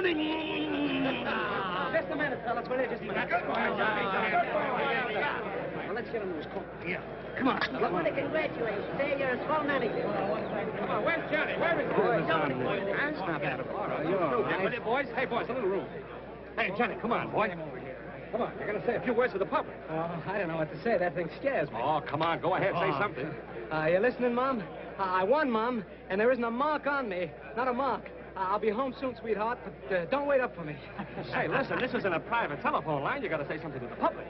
Johnny! Just a minute, fellas. Will you just a minute? Good boy, Johnny. Good boy. Well, let's get him to his coat. Yeah. Come on. I want to congratulate you. Say you're a swell manager. Come on, where's Johnny? Where is he? That's not bad. All right, you're all right. With it, boys. Hey, boys, a little room. Hey, Johnny, come on, boy. Come on, you're going to say a few words to the public. I don't know what to say. That thing scares me. Oh, come on, go ahead, say something. You listening, Mom? I won, Mom, and there isn't a mark on me. Not a mark. I'll be home soon, sweetheart, but don't wait up for me. Hey, listen, this isn't a private telephone line. You got to say something to the public.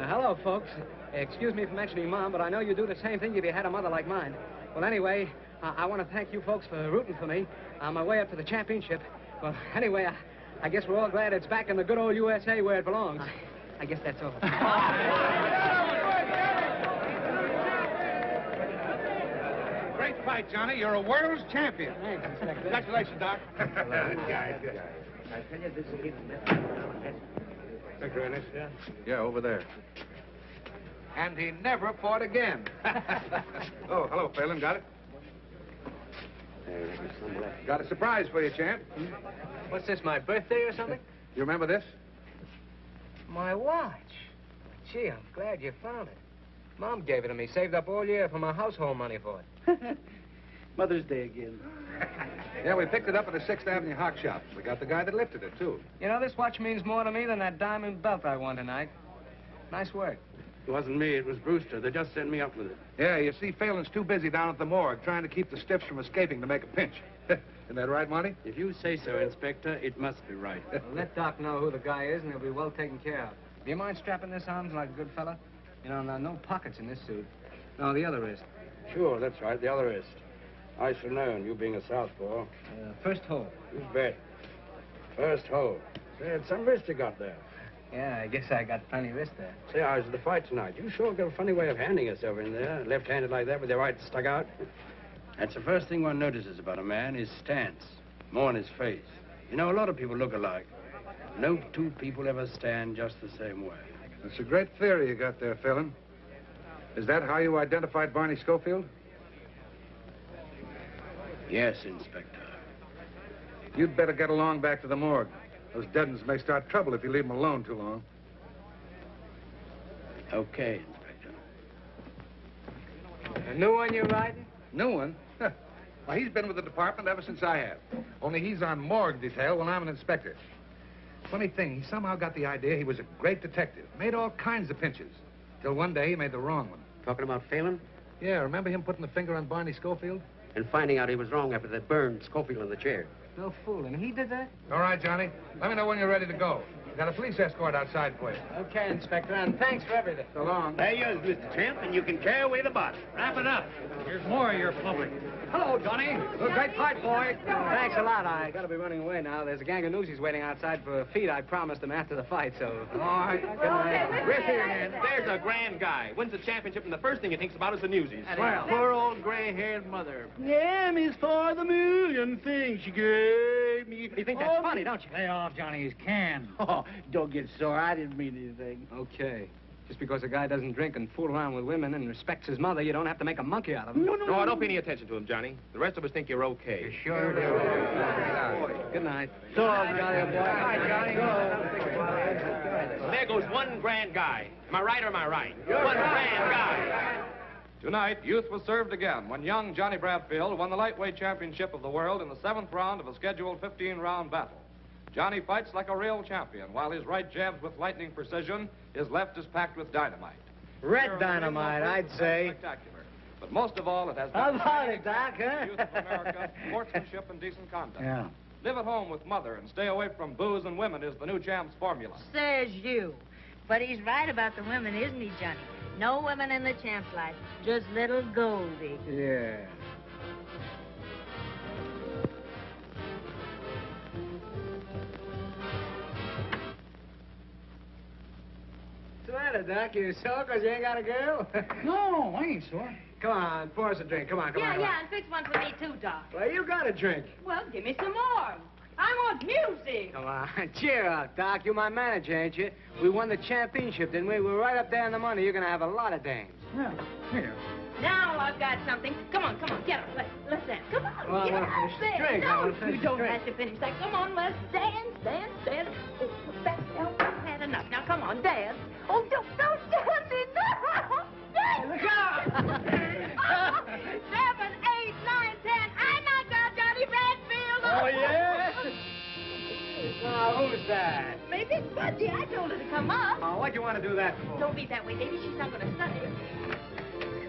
Hello, folks. Excuse me for mentioning Mom, but I know you do the same thing if you had a mother like mine. Well, anyway, I want to thank you folks for rooting for me on my way up to the championship. Well, anyway, I guess we're all glad it's back in the good old USA where it belongs. I guess that's all. Great fight, Johnny. You're a world's champion. Thanks, Inspector. Congratulations, Doc. Good guy. I tell you, this is even Inspector Ennis? Yeah, over there. And he never fought again. Oh, hello, Phelan. Got it? Got a surprise for you, champ. What's this, my birthday or something? You remember this? My watch. Gee, I'm glad you found it. Mom gave it to me, saved up all year for my household money for it. Mother's Day again. Yeah, we picked it up at the 6th Avenue Hock Shop. We got the guy that lifted it, too. You know, this watch means more to me than that diamond belt I won tonight. Nice work. It wasn't me, it was Brewster. They just sent me up with it. Yeah, you see, Phelan's too busy down at the morgue trying to keep the stiffs from escaping to make a pinch. Isn't that right, Monty? If you say so, Inspector, it must be right. Well, let Doc know who the guy is, and he'll be well taken care of. Do you mind strapping this on like a good fella? You know, no pockets in this suit. No, the other wrist. Sure, that's right, the other wrist. I should know, and you being a southpaw. First hole. You bet. First hole. Say, it's some wrist you got there. Yeah, I guess I got plenty of wrist there. Say, I was at the fight tonight. You sure got a funny way of handing yourself in there, left-handed like that with your right stuck out. That's the first thing one notices about a man, his stance, more in his face. You know, a lot of people look alike. No two people ever stand just the same way. That's a great theory you got there, Phelan. Is that how you identified Barney Schofield? Yes, Inspector. You'd better get along back to the morgue. Those dead ones may start trouble if you leave them alone too long. Okay, Inspector. A new one you're riding? New one? Well, he's been with the department ever since I have. Only he's on morgue detail when I'm an inspector. Funny thing, he somehow got the idea he was a great detective. Made all kinds of pinches. Till one day he made the wrong one. Talking about Phelan? Yeah, remember him putting the finger on Barney Schofield? And finding out he was wrong after they burned Schofield in the chair. No fooling. He did that? All right, Johnny. Let me know when you're ready to go. Got a police escort outside for you. Okay, Inspector, and thanks for everything. So long. There you is, Mr. Champ, and you can carry away the body. Wrap it up. Here's more of your public. Hello, Johnny. Great fight, boy. Thanks a lot. I gotta be running away now. There's a gang of newsies waiting outside for a feed I promised them after the fight, so... All right. Good night. We're here again. There's a grand guy. Wins the championship, and the first thing he thinks about is the newsies. Well, Poor old gray-haired mother. M is for the million things she gave me. You think that's funny, don't you? Lay off Johnny's can. Oh, don't get sore. I didn't mean anything. Okay. Just because a guy doesn't drink and fool around with women and respects his mother, you don't have to make a monkey out of him. No, don't pay any attention to him, Johnny. The rest of us think you're okay. Sure do. Good night. So long, Johnny. Boy. Hi, Johnny. There goes one grand guy. Am I right or am I right? One grand guy. Tonight, youth was served again when young Johnnie Bradfield won the lightweight championship of the world in the 7th round of a scheduled 15-round battle. Johnny fights like a real champion, while his right jabs with lightning precision, his left is packed with dynamite. Red dynamite, I'd say. Spectacular. But most of all, it has How about it, Doc, huh? youth of America, sportsmanship and decent conduct. Yeah. Live at home with mother and stay away from booze and women is the new champ's formula. Says you. But he's right about the women, isn't he, Johnny? No women in the champ's life, just little Goldie. Yeah. What's the matter, Doc? You sore because you ain't got a girl? No, I ain't sore. Come on, pour us a drink. Come on, come on. Yeah, and fix one for me, too, Doc. Well, you got a drink. Well, give me some more. I want music. Come on, cheer up, Doc. You're my manager, ain't you? We won the championship, didn't we? We're right up there in the money. You're going to have a lot of dames. Yeah, here. Now I've got something. Come on, get up. Let's dance. Come on, Well, I get want to up finish the there. drink. I No, want to finish you the don't drink. have to finish that. Come on, let's dance. Oh, that's had enough. Now, come on, dance. Oh, don't dance it. No. Look out! 7, 8, 9, 10. I knocked out Johnnie Bradfield. Oh, yeah? Now, who's that? Maybe it's Budgie. I told her to come up. Oh, what'd you want to do that for? Don't be that way, baby. She's not going to study.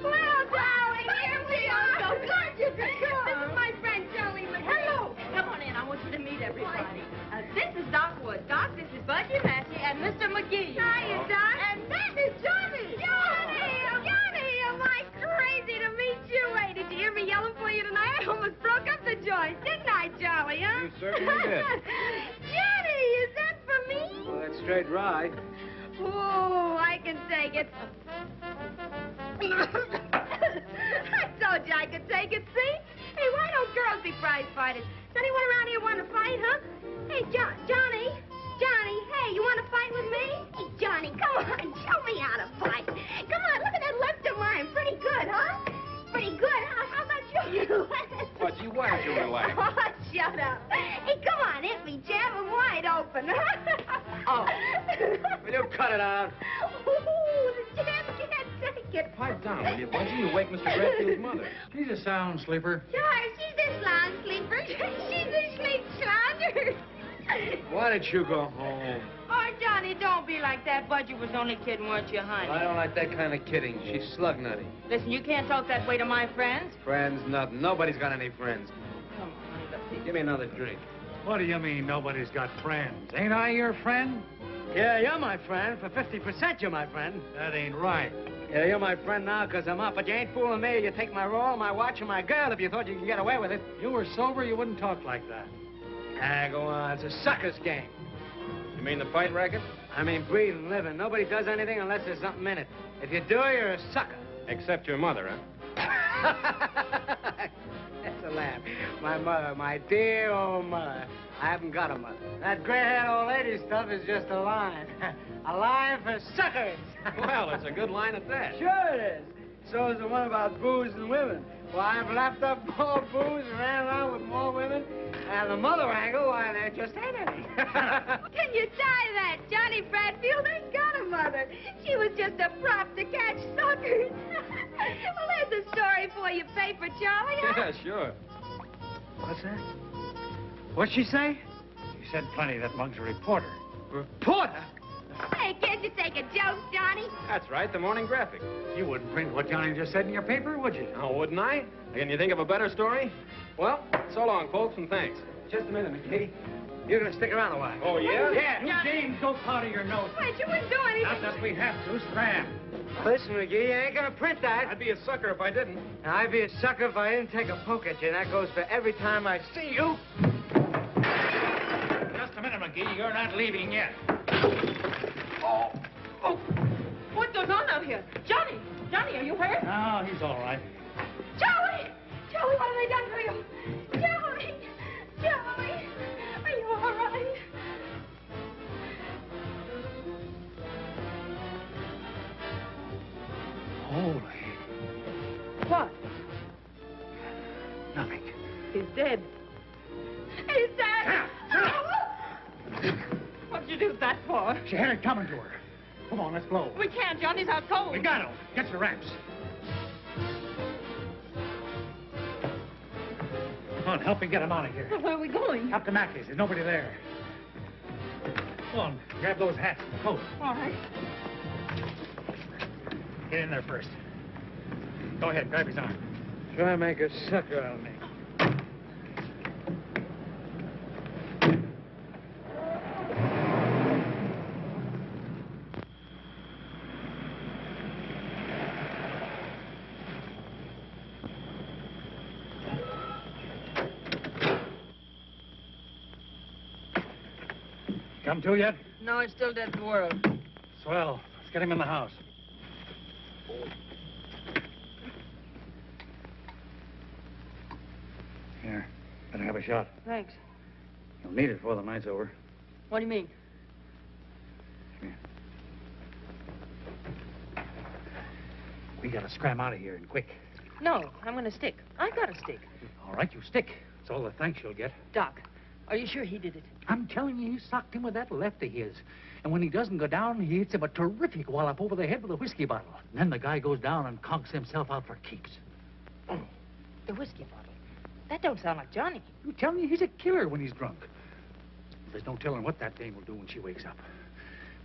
Well, darling, here we are. So glad you could come. This is my friend, Joey McGee. Hello. Come on in. I want you to meet everybody. This is Doc Wood. Doc, this is Budgie Massey and Mr. McGee. Hiya, Doc. And that is Johnny. Johnny, am I crazy to meet you? Hey, did you hear me yelling for you tonight? I almost broke up the joint, didn't I, Joey, huh? You certainly did. Johnny, is that for me? Well, that's straight rye. Oh, I can take it. I told you I could take it, see? Hey, why don't girls be prize fighters? Does anyone around here want to fight, huh? Hey, Johnny, hey, you want to fight with me? Hey, Johnny, come on, show me how to fight. Come on, look at that left of mine. Pretty good, huh? Pretty good. How about you? Budgie, why don't you relax? Oh, shut up. Hey, come on, hit me, jab him wide open. Oh, will you cut it out? Ooh, the jab can't take it. Pipe down, will you, Budgie? You wake Mr. Bradfield's mother. She's a sound sleeper. Sure, she's a slouch sleeper. She's a sleep sloucher. Why don't you go home? Oh, Johnny, don't be like that. Budgie was only kidding, weren't you, honey? I don't like that kind of kidding. She's slug nutty. Listen, you can't talk that way to my friends. Friends, nothing. Nobody's got any friends. Come on, honey, let's see. Give me another drink. What do you mean nobody's got friends? Ain't I your friend? Yeah, you're my friend. For 50%, you're my friend. That ain't right. Yeah, you're my friend now because I'm up, but you ain't fooling me. You take my roll, my watch, and my girl if you thought you could get away with it. You were sober, you wouldn't talk like that. Ah, go on. It's a sucker's game. You mean the fight racket? I mean, breathing, living. Nobody does anything unless there's something in it. If you do, you're a sucker. Except your mother, huh? That's a laugh. My mother, my dear old mother. I haven't got a mother. That gray-haired old lady stuff is just a line. A line for suckers. Well, it's a good line at that. Sure it is. So is the one about booze and women. Why, I've lapped up more booze and ran around with more women. And the mother angle, why, there just ain't any. Can you tie that? Johnnie Bradfield ain't got a mother. She was just a prop to catch suckers. Well, there's a story for you, paper, Charlie. Huh? Yeah, sure. What's that? What'd she say? You said plenty. That mug's a reporter. Reporter? Hey, can't you take a joke, Johnny? That's right, the Morning Graphic. You wouldn't print what Johnny just said in your paper, would you? Oh, wouldn't I? Can you think of a better story? Well, so long, folks, and thanks. Just a minute, McKee. You're gonna stick around a while. Oh, yeah? Yeah. James, don't powder your nose. Wait, you wouldn't do anything. Not that we have to. Scram. Listen, McGee, you ain't gonna print that. I'd be a sucker if I didn't. Now, I'd be a sucker if I didn't take a poke at you, and that goes for every time I see you. Just a minute, McGee. You're not leaving yet. Oh, what goes on out here? Johnny, are you hurt? No, he's all right. Joey, what have they done to you? Joey, are you all right? Holy. What? Nothing. He's dead. He's dead. What'd you do that for? She had it coming to her. Come on, let's blow. We can't. Johnny's out cold. We got him. Get your wraps. Come on, help me get him out of here. Well, where are we going? Up to Mackey's. There's nobody there. Come on, grab those hats and coat. All right. Get in there first. Go ahead, grab his arm. Try to make a sucker out of me. Come to yet? No, it's still dead to the world. Swell. Let's get him in the house. Here, better have a shot. Thanks. You'll need it before the night's over. What do you mean? Here. We gotta scram out of here and quick. No, I'm going to stick. I got to stick. All right, you stick. It's all the thanks you'll get. Doc, are you sure he did it? I'm telling you, he socked him with that left of his. And when he doesn't go down, he hits him a terrific wallop over the head with a whiskey bottle. And then the guy goes down and conks himself out for keeps. The whiskey bottle. That don't sound like Johnny. You tell me he's a killer when he's drunk. There's no telling what that dame will do when she wakes up.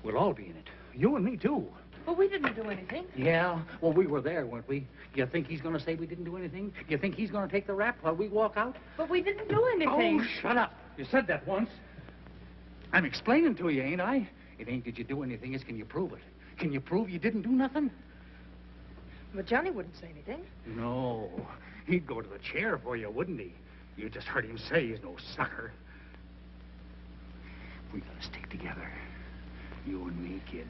We'll all be in it. You and me, too. But we didn't do anything. Yeah, well, we were there, weren't we? You think he's going to say we didn't do anything? You think he's going to take the rap while we walk out? But we didn't do anything. Oh, shut up. You said that once. I'm explaining to you, ain't I? It ain't did you do anything, it's can you prove it? Can you prove you didn't do nothing? But Johnny wouldn't say anything. No. He'd go to the chair for you, wouldn't he? You just heard him say he's no sucker. We gotta stick together. You and me, kid.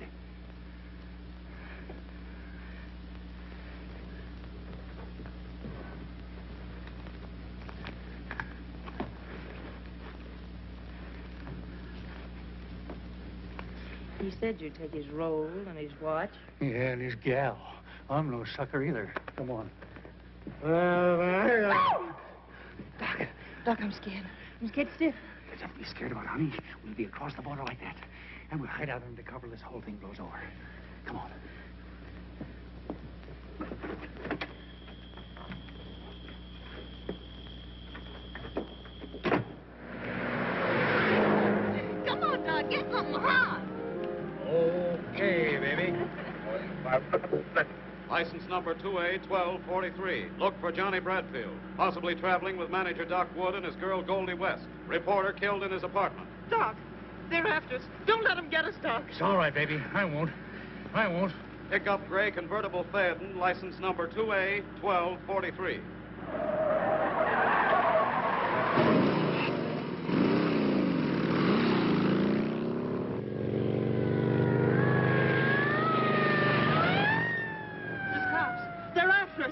He said you'd take his roll and his watch. Yeah, and his gal. I'm no sucker either. Come on. Doc, I'm scared. I'm scared stiff. There's something to be scared about, honey. We'll be across the border like that. And we'll hide out under cover this whole thing blows over. Come on. Come on, Doc. Get something hot. Okay, baby. License number 2A1243. Look for Johnnie Bradfield, possibly traveling with manager Doc Wood and his girl Goldie West. Reporter killed in his apartment. Doc, they're after us. Don't let them get us, Doc. It's all right, baby. I won't. I won't. Pick up gray convertible Phaeton, license number 2A1243. They're after us.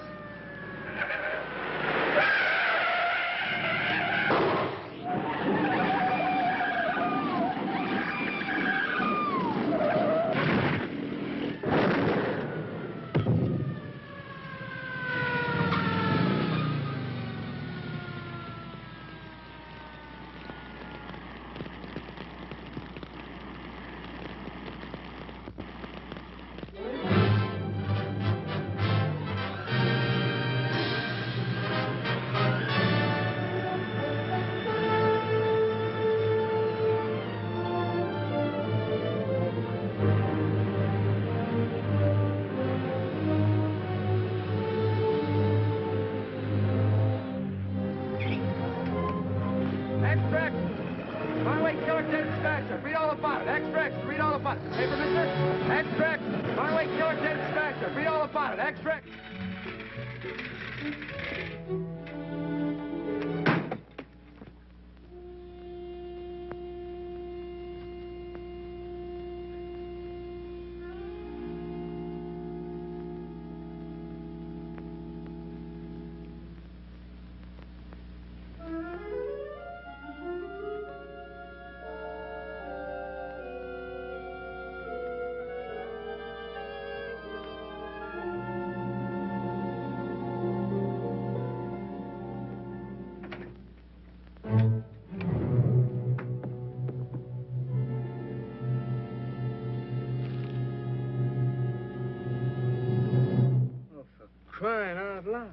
Extract. Runaway killer dead dispatcher. Read all about it. Extract. Read all about it. Paper, mister? Extract. Runaway killer dead dispatcher. Read all about it. Extract. Crying out loud.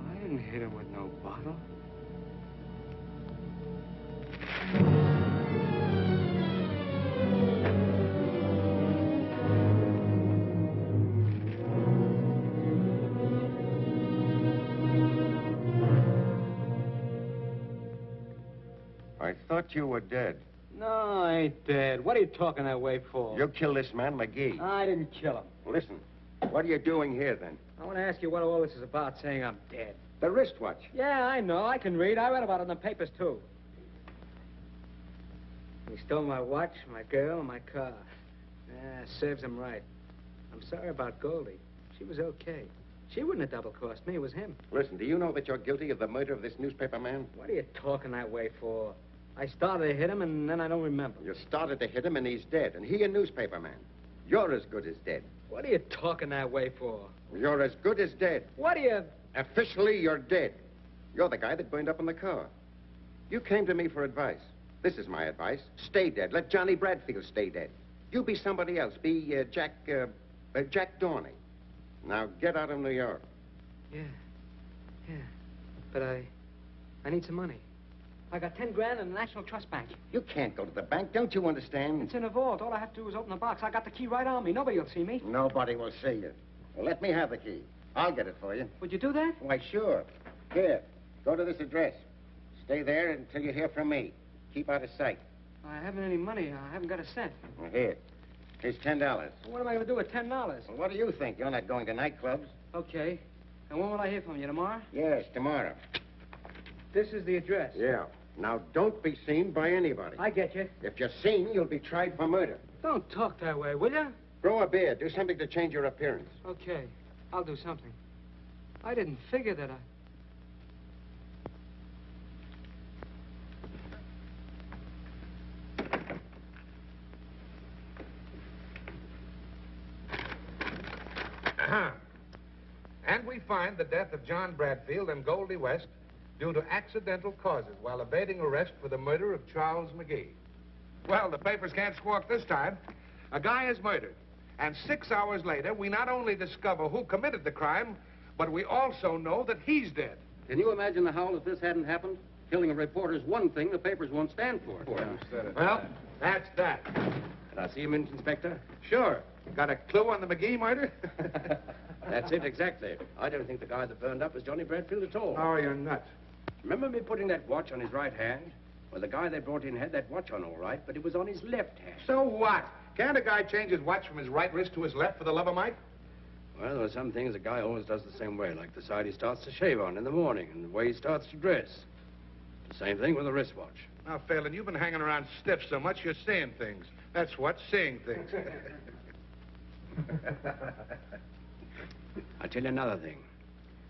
I didn't hit him with no bottle. I thought you were dead. No, I ain't dead. What are you talking that way for? You killed this man, McGee. I didn't kill him. Listen, What are you doing here, then? I want to ask you what all this is about, saying I'm dead. The wristwatch. Yeah, I know. I can read. I read about it in the papers, too. He stole my watch, my girl, and my car. Yeah, serves him right. I'm sorry about Goldie. She was okay. She wouldn't have double-crossed me. It was him. Listen, do you know that you're guilty of the murder of this newspaper man? What are you talking that way for? I started to hit him, and then I don't remember. You started to hit him, and he's dead. And he a newspaper man. You're as good as dead. What are you talking that way for? You're as good as dead. What are you... Officially, you're dead. You're the guy that burned up in the car. You came to me for advice. This is my advice. Stay dead. Let Johnnie Bradfield stay dead. You be somebody else. Be Jack Dorney. Now, get out of New York. Yeah. But I need some money. I got 10 grand in the National Trust Bank. You can't go to the bank. Don't you understand? It's in a vault. All I have to do is open the box. I got the key right on me. Nobody will see me. Nobody will see you. Well, let me have the key. I'll get it for you. Would you do that? Why, sure. Here, go to this address. Stay there until you hear from me. Keep out of sight. I haven't any money. I haven't got a cent. Well, here. Here's $10. What am I going to do with $10? Well, what do you think? You're not going to nightclubs. Okay. And when will I hear from you? Tomorrow? Yes, tomorrow. This is the address. Yeah. Now, don't be seen by anybody. I get you. If you're seen, you'll be tried for murder. Don't talk that way, will you? Grow a beard. Do something to change your appearance. Okay. I'll do something. I didn't figure that And we find the death of John Bradfield and Goldie West due to accidental causes while evading arrest for the murder of Charles McGee. Well, the papers can't squawk this time. A guy is murdered. And 6 hours later, we not only discover who committed the crime, but we also know that he's dead. Can you imagine the howl if this hadn't happened? Killing a reporter's one thing the papers won't stand for. Well, that's that. Can I see him, Inspector? Sure. Got a clue on the McGee murder? That's it, exactly. I don't think the guy that burned up was Johnnie Bradfield at all. Oh, you're nuts. Remember me putting that watch on his right hand? Well, the guy they brought in had that watch on all right, but it was on his left hand. So what? Can't a guy change his watch from his right wrist to his left for the love of Mike? Well, there are some things a guy always does the same way, like the side he starts to shave on in the morning and the way he starts to dress. The same thing with a wristwatch. Now, Phelan, you've been hanging around stiff so much you're seeing things. That's what, seeing things. I'll tell you another thing.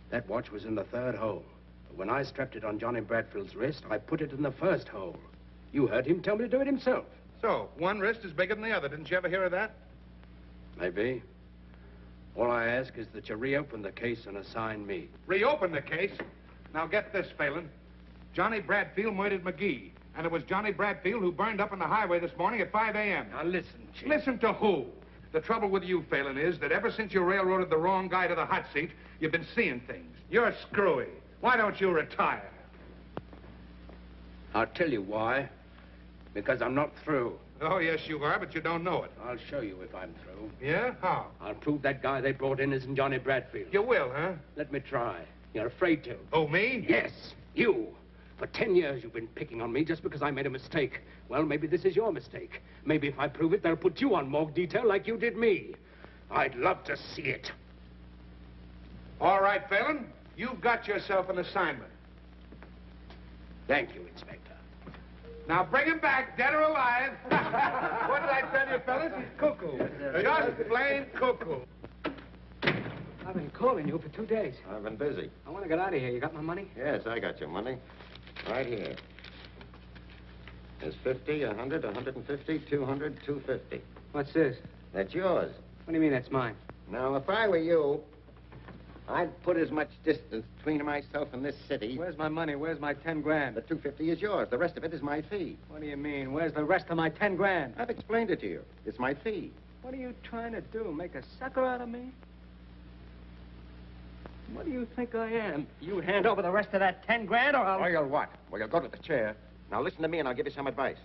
That watch was in the third hole. But when I strapped it on Johnnie Bradfield's wrist, I put it in the first hole. You heard him tell me to do it himself. So, one wrist is bigger than the other. Didn't you ever hear of that? Maybe. All I ask is that you reopen the case and assign me. Reopen the case? Now, get this, Phelan. Johnnie Bradfield murdered McGee. And it was Johnnie Bradfield who burned up on the highway this morning at 5 a.m. Now, listen, Chief. Listen to who? The trouble with you, Phelan, is that ever since you railroaded the wrong guy to the hot seat, you've been seeing things. You're screwy. Why don't you retire? I'll tell you why. Because I'm not through. Oh, yes, you are, but you don't know it. I'll show you if I'm through. Yeah? How? I'll prove that guy they brought in isn't Johnnie Bradfield. You will, huh? Let me try. You're afraid to. Oh, me? Yes, you. For 10 years you've been picking on me just because I made a mistake. Well, maybe this is your mistake. Maybe if I prove it, they'll put you on morgue detail like you did me. I'd love to see it. All right, Phelan. You've got yourself an assignment. Thank you, Inspector. Now bring him back, dead or alive. What did I tell you, fellas? He's cuckoo. Just plain cuckoo. I've been calling you for 2 days. I've been busy. I want to get out of here. You got my money? Yes, I got your money. Right here. There's 50, 100, 150, 200, 250. What's this? That's yours. What do you mean that's mine? Now, if I were you, I'd put as much distance between myself and this city. Where's my money? Where's my 10 grand? The 250 is yours. The rest of it is my fee. What do you mean? Where's the rest of my 10 grand? I've explained it to you. It's my fee. What are you trying to do? Make a sucker out of me? What do you think I am? You hand over the rest of that 10 grand or I'll... Or you'll what? Well, you'll go to the chair. Now, listen to me and I'll give you some advice.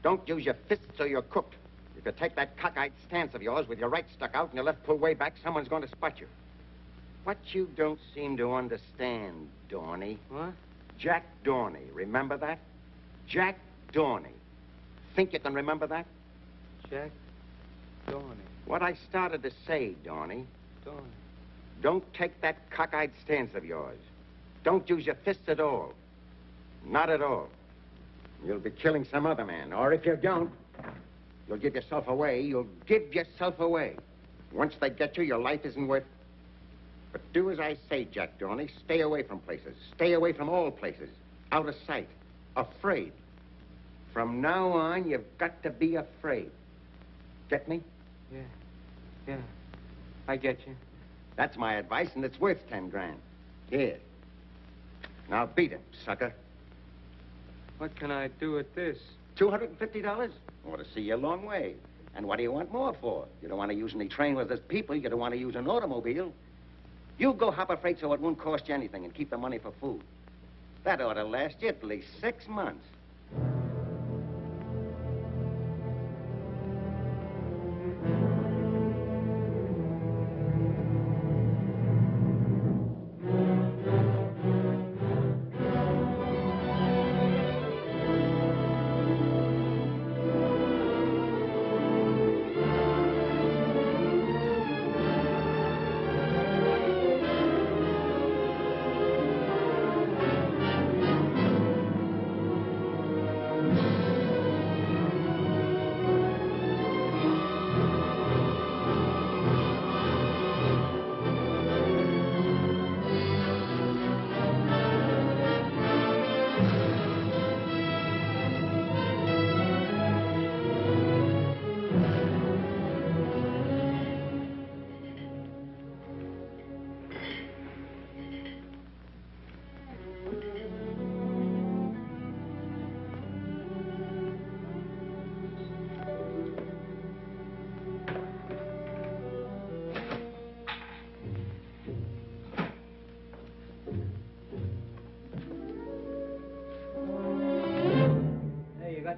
Don't use your fists or you're cooked. If you take that cockeyed stance of yours with your right stuck out and your left pulled way back, someone's going to spot you. What you don't seem to understand, Dorney. What? Jack Dorney. Remember that? Jack Dorney. Think you can remember that? Jack Dorney. What I started to say, Dorney, don't. Don't take that cockeyed stance of yours. Don't use your fists at all. Not at all. You'll be killing some other man, or if you don't, you'll give yourself away. You'll give yourself away. Once they get you, your life isn't worth... But do as I say, Jack Dorney. Stay away from places. Stay away from all places. Out of sight. Afraid. From now on, you've got to be afraid. Get me? Yeah. I get you. That's my advice, and it's worth 10 grand. Here. Now beat him, sucker. What can I do with this? $250? Ought to see you a long way. And what do you want more for? You don't want to use any train where there's people. You don't want to use an automobile. You go hop a freight so it won't cost you anything and keep the money for food. That ought to last you at least 6 months.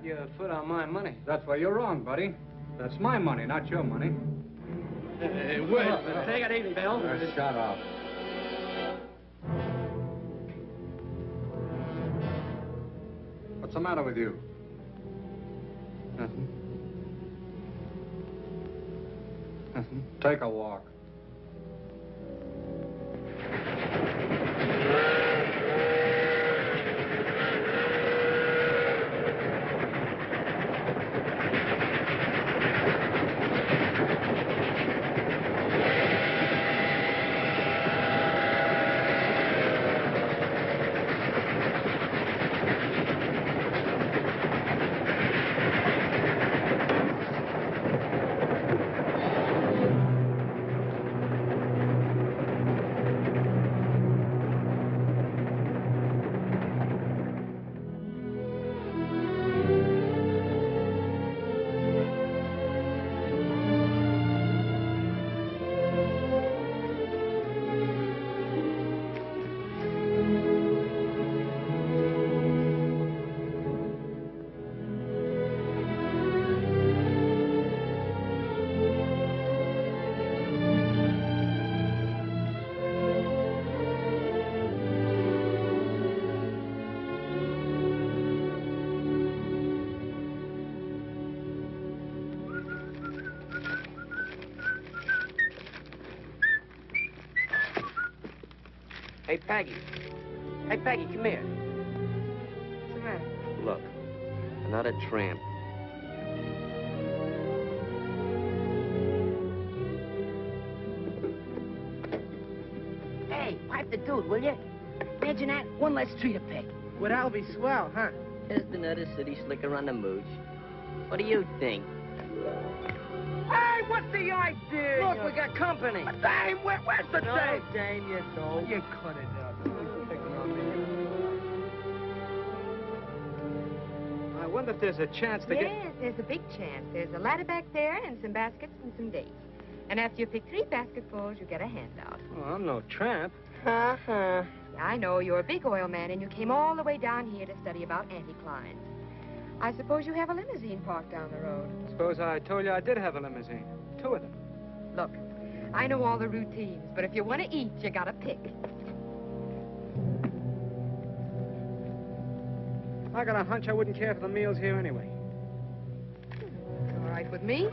Your foot on my money. That's where you're wrong, buddy. That's my money, not your money. Hey, wait. Take it easy, Bill. Shut up. What's the matter with you? Nothing. Take a walk. Hey, Peggy. Hey, Peggy, come here. What's the matter? Look, another tramp. Hey, pipe the dude, will you? Imagine that. One less tree to pick. Well, that'll be swell, huh? Just another city slicker on the mooch. What do you think? Hey, what's the idea? Look, we got company. Dame, where's the dame? Dame, you don't. You cut it out. I wonder if there's a chance to get... Yes, there's a big chance. There's a ladder back there and some baskets and some dates. And after you pick 3 basketfuls, you get a handout. Oh, I'm no tramp. Uh-huh. Yeah, I know. You're a big oil man, and you came all the way down here to study about anticlines. I suppose you have a limousine parked down the road. Suppose I told you I did have a limousine. 2 of them. Look, I know all the routines, but if you want to eat, you gotta pick. I got a hunch I wouldn't care for the meals here anyway. All right with me.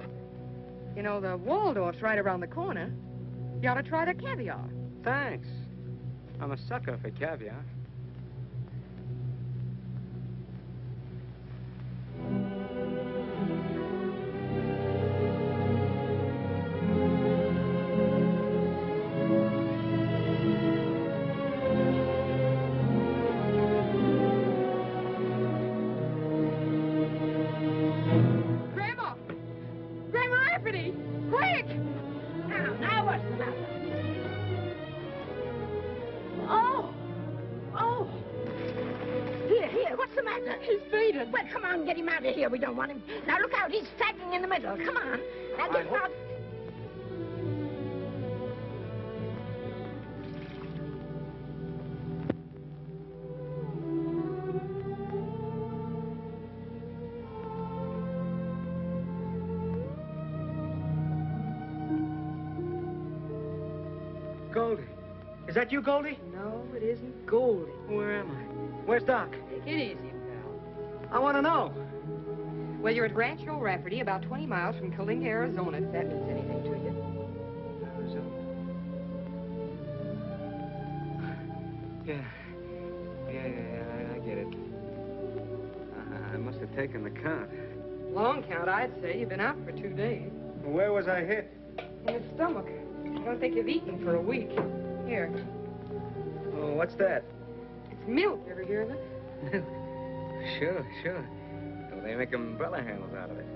You know, the Waldorf's right around the corner. You ought to try the caviar. Thanks. I'm a sucker for caviar. Grandma! Grandma Anthony! Quick! Now what's the matter? Oh! Oh! Here, what's the matter? He's bleeding. Well, come on, get him out of here. We don't want him. Now, look out, he's sagging in the middle. Come on. Now, get out. Goldie. Is that you, Goldie? No, it isn't Goldie. Where am I? Where's Doc? Take it easy, pal. I want to know. Well, you're at Rancho Rafferty, about 20 miles from Kalinga, Arizona, if that means anything to you. Yeah, I get it. I must have taken the count. Long count, I'd say. You've been out for 2 days. Where was I hit? In the stomach. I don't think you've eaten for a week. Here. Oh, what's that? It's milk. Ever hear of it? Sure. Well, they make umbrella handles out of it.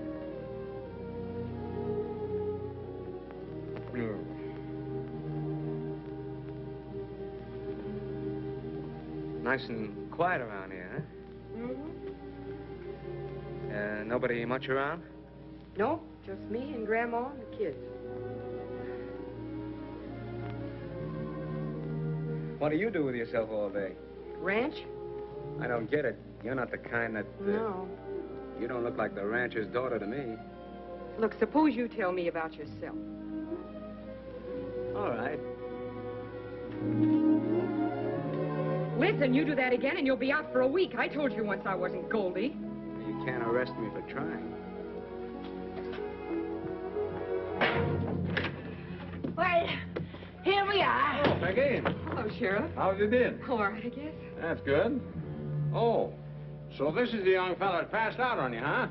Nice and quiet around here, huh? Mm-hmm. Nobody much around? No, just me and Grandma and the kids. What do you do with yourself all day? Ranch? I don't get it. You're not the kind that... No. You don't look like the rancher's daughter to me. Look, suppose you tell me about yourself. All right. Listen, you do that again and you'll be out for a week. I told you once I wasn't Goldie. You can't arrest me for trying. Well, here we are. Oh, Peggy. Hello, Sheriff. How have you been? All right, I guess. That's good. Oh, so this is the young fella that passed out on you, huh?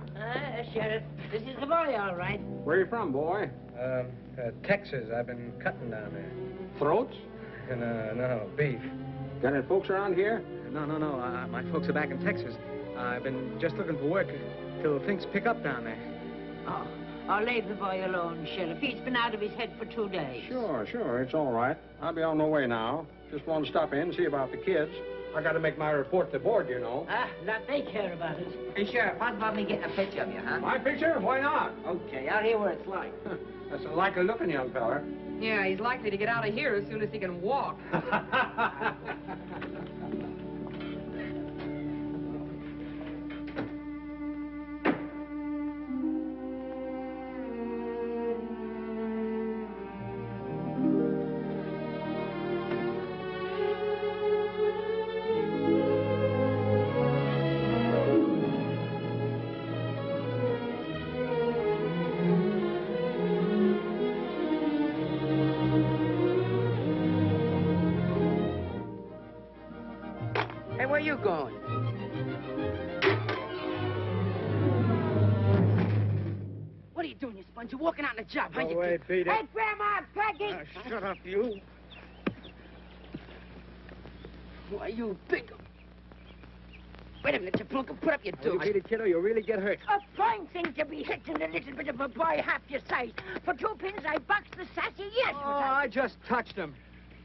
Sheriff, this is the boy, all right. Where are you from, boy? Texas. I've been cutting down there. Throats? No, beef. Got any folks around here? No. My folks are back in Texas. I've been just looking for work till things pick up down there. Oh, I'll leave the boy alone, Sheriff. He's been out of his head for 2 days. Sure. It's all right. I'll be on my way now. Just want to stop in and see about the kids. I got to make my report to board, you know. Not they care about it. Hey, Sheriff, how about me getting a picture of you, huh? My picture? Why not? Okay, out here where it's like. That's a likely-looking young fella. Yeah, he's likely to get out of here as soon as he can walk. Hey, where you going? What are you doing, you sponge? You're walking out on the job, huh? Go away, Peter. Hey, Grandma, Peggy! Shut up, you. Why, you big... Wait a minute, you plunk and put up your You dukes. beat it, kiddo, you'll really get hurt. A fine thing to be hitting a little bit of a boy half your size. For 2 pins, I boxed the sassy yes. Oh, I just touched him.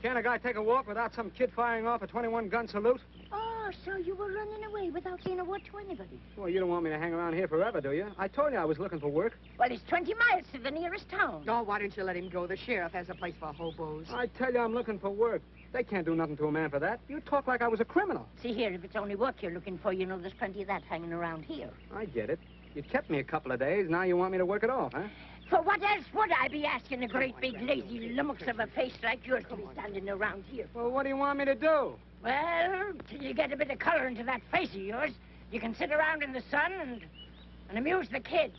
Can't a guy take a walk without some kid firing off a 21-gun salute? Oh, so you were running away without saying a word to anybody. Well, you don't want me to hang around here forever, do you? I told you I was looking for work. Well, it's 20 miles to the nearest town. Oh, why don't you let him go? The sheriff has a place for hobos. I tell you I'm looking for work. They can't do nothing to a man for that. You talk like I was a criminal. See here, if it's only work you're looking for, you know there's plenty of that hanging around here. I get it. You kept me a couple of days. Now you want me to work it off, huh? For what else would I be asking a great big lazy lummox of a face like yours to be standing around here? Well, what do you want me to do? Well, till you get a bit of color into that face of yours, you can sit around in the sun and amuse the kids.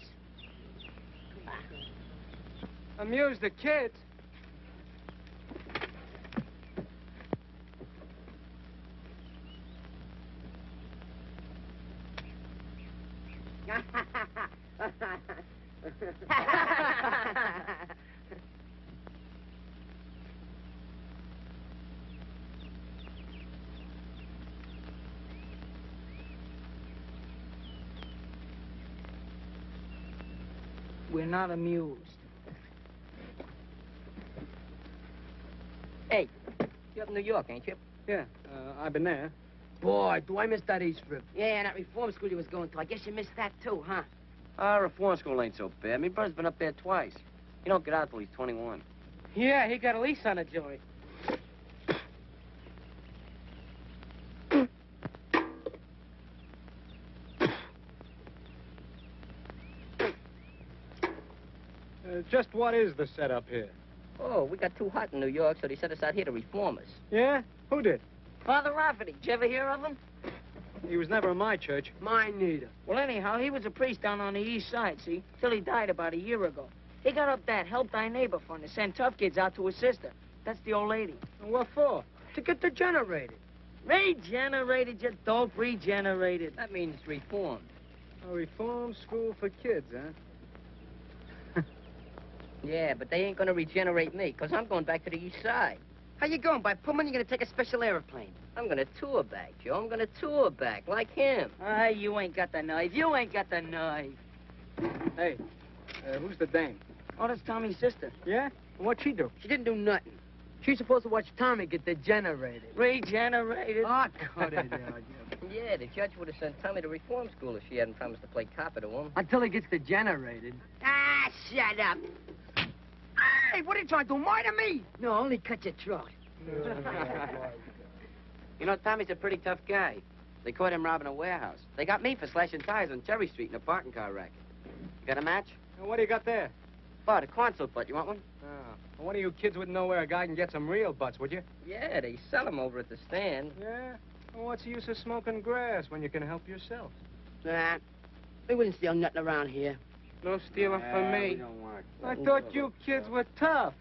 Amuse the kids? We're not amused. Hey, you're up in New York, ain't you? Yeah, I've been there. Boy, do I miss that East Rib. Yeah, and that reform school you was going to. I guess you missed that, too, huh? Our reform school ain't so bad. My brother's been up there twice. He don't get out till he's 21. Yeah, he got a lease on a joint. Just what is the setup here? Oh, we got too hot in New York, so they sent us out here to reform us. Yeah? Who did? Father Rafferty, did you ever hear of him? He was never in my church. Mine neither. Well, anyhow, he was a priest down on the east side, see? Till he died about a year ago. He got up that Help Thy Neighbor fund to send tough kids out to his sister. That's the old lady. And what for? To get degenerated. Regenerated, you dope, regenerated. That means reformed. A reform school for kids, huh? Yeah, but they ain't gonna regenerate me, because I'm going back to the east side. How you going? By Pullman, you're gonna take a special airplane. I'm gonna tour back, Joe. I'm gonna tour back, like him. Ah, you ain't got the knife. You ain't got the knife. Hey, who's the dame? Oh, that's Tommy's sister. Yeah? What'd she do? She didn't do nothing. She's supposed to watch Tommy get degenerated. Regenerated? Oh, cut it out. Yeah, the judge would have sent Tommy to reform school if she hadn't promised to play copper to him. Until he gets degenerated. Ah, shut up. Hey, what are you trying to do, murder me? No, only cut your throat. You know, Tommy's a pretty tough guy. They caught him robbing a warehouse. They got me for slashing tires on Cherry Street in a parking car racket. You got a match? And what do you got there? Oh, the corn soup butt. You want one? Oh. Well, one of you kids wouldn't know where a guy can get some real butts, would you? Yeah, they sell them over at the stand. Yeah? Well, what's the use of smoking grass when you can help yourself? Nah, they wouldn't steal nothing around here. No stealing from me. I thought you kids were tough.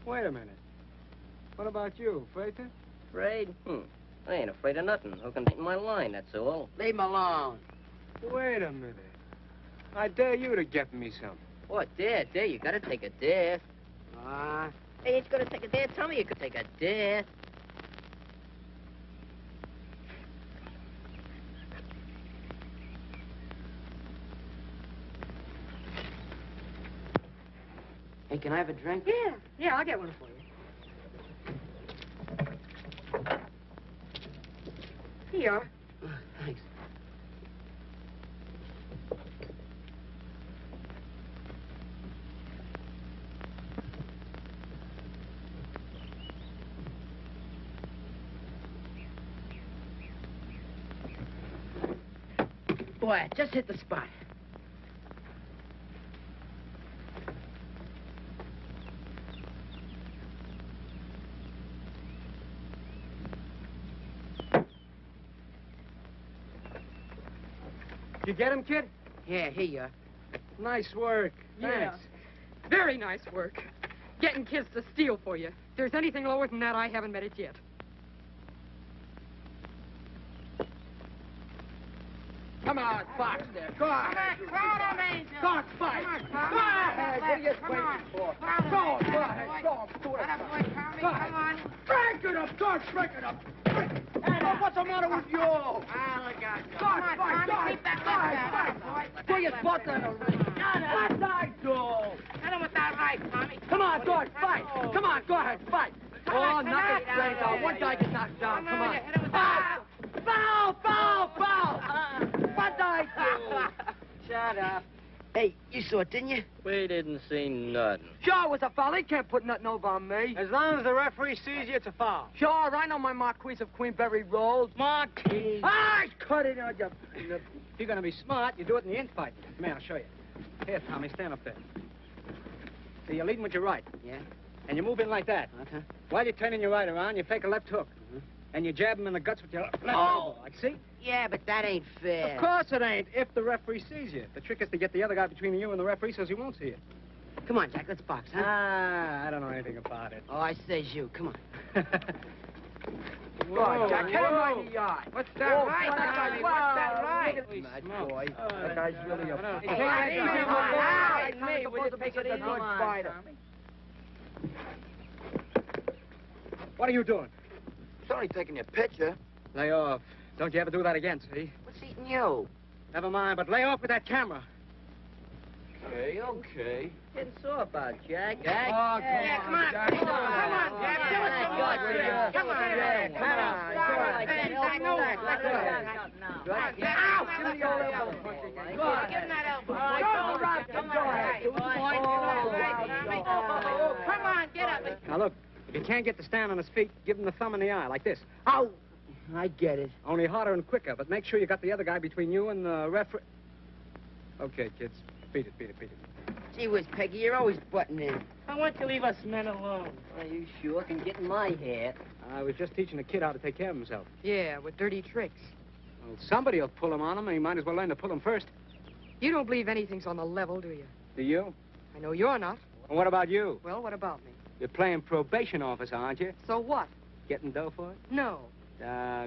Wait a minute. What about you, Frater? Afraid? I ain't afraid of nothing. Who can take my line, that's all. Leave him alone. Wait a minute. I dare you to get me some. What, dare? You gotta take a dare. Hey, ain't you gonna take a dare? Tell me you could take a dare. Hey, can I have a drink? Yeah, I'll get one for you. Here you are. Thanks. Boy, just hit the spot. You get him, kid? Yeah, here you are. Nice work. Yeah. Thanks. Very nice work. Getting kids to steal for you. If there's anything lower than that, I haven't met it yet. Come on, Fox there. Go on. Go on, Fox. Go ahead. What are you waiting for? Go ahead. Go do it. Go ahead. Break it up, George. Break it up. What's the matter with you? Go on, Fox. Keep that left. Put your butt on the ring. What I do? Hit him with that right, Tommy. Come on, George. Fight. Come on, go ahead. Fight. Oh, knock his brains out. One guy gets knocked down. Come on. Foul! What I do? Shut up. Hey, you saw it, didn't you? We didn't see nothing. Sure, it was a foul. He can't put nothing over on me. As long as the referee sees you, it's a foul. Sure, I know my Marquise of Queenberry rolls. Marquise. Cut it out, you... If you're going to be smart, you do it in the infight. Come here, I'll show you. Here, Tommy, stand up there. So you're leading with your right. Yeah? And you move in like that. Okay. While you're turning your right around, you fake a left hook. And you jab him in the guts with your left elbow. Like, see? Yeah, but that ain't fair. Of course it ain't, if the referee sees you. The trick is to get the other guy between you and the referee so he won't see you. Come on, Jack, let's box, huh? I don't know anything about it. Oh, I says you. Come on. Whoa, Go on, Jack. Hit him whoa. right in the yard. What's that right, Tommy? What's that right? Mad boy. That guy's really a... Hey, Take hey, it easy, hey, man. Me, will you take it easy? Good fighter. What are you doing? It's only taking your picture. Lay off. Don't you ever do that again, see? What's eating you? Never mind, but lay off with that camera. Okay, okay. Getting sore about Jack. Jack? Oh, Yeah, come on. Jack. Come on, Jack. Give us some more tricks. Come on, Jack. Come on. I know it. Come on, Jack. Ow! Give me your elbow. Give him that elbow. Go, Rob. Come on. Come on, get up. Now, look, if you can't get to stand on his feet, give him the thumb in the eye, like this. Ow! I get it. Only harder and quicker, but make sure you got the other guy between you and the referee. Okay, kids. Beat it. Gee whiz, Peggy, you're always butting in. I want you to leave us men alone. Well, you sure can get in my hair. I was just teaching the kid how to take care of himself. Yeah, with dirty tricks. Well, somebody will pull him on him, and he might as well learn to pull him first. You don't believe anything's on the level, do you? Do you? I know you're not. And what about you? Well, what about me? You're playing probation officer, aren't you? So what? Getting dough for it? No.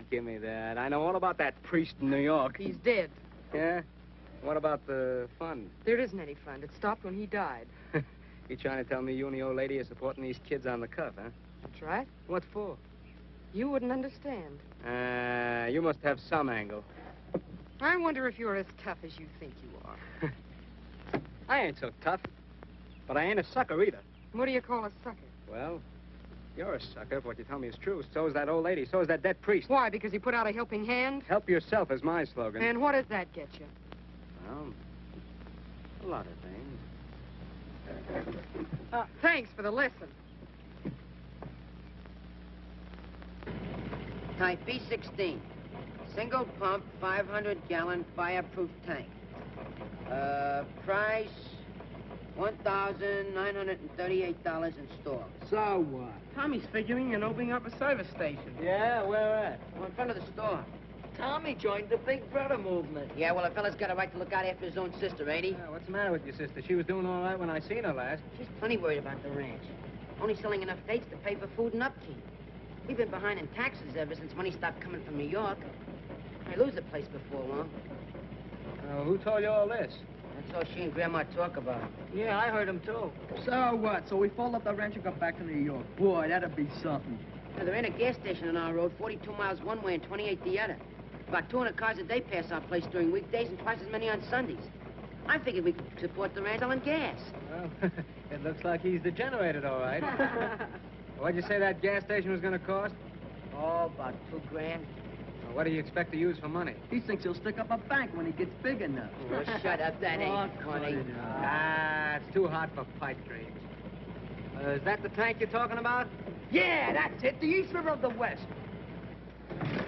Give me that. I know all about that priest in New York. He's dead. Yeah? What about the fund? There isn't any fund. It stopped when he died. You trying to tell me you and the old lady are supporting these kids on the cuff, huh? That's right. What for? You wouldn't understand. You must have some angle. I wonder if you're as tough as you think you are. I ain't so tough. But I ain't a sucker either. What do you call a sucker? Well, you're a sucker if what you tell me is true. So is that old lady. So is that dead priest. Why? Because he put out a helping hand? Help yourself is my slogan. And what does that get you? Well, a lot of things. Thanks for the lesson. Type B16. Single pump, 500-gallon fireproof tank. Price, $1,938 installed. So what? Tommy's figuring on opening up a service station. Yeah, where at? Well, in front of the store. Tommy joined the Big Brother movement. Yeah, well, a fella's got a right to look out after his own sister, ain't he? What's the matter with your sister? She was doing all right when I seen her last. She's plenty worried about the ranch. Only selling enough dates to pay for food and upkeep. We've been behind in taxes ever since money stopped coming from New York. I lose the place before long. Who told you all this? That's all she and Grandma talk about. Yeah, I heard him, too. So what? So we fold up the ranch and go back to New York. Boy, that'd be something. Now, there ain't a gas station on our road, 42 miles one way and 28 the other. About 200 cars a day pass our place during weekdays and twice as many on Sundays. I figured we could support the ranch selling gas. Well, it looks like he's degenerated, all right. What'd you say that gas station was going to cost? Oh, about $2 grand. Well, what do you expect to use for money? He thinks he'll stick up a bank when he gets big enough. Oh, shut up. That ain't funny. It's too hot for pipe dreams. Is that the tank you're talking about? Yeah, that's it. The East River of the West.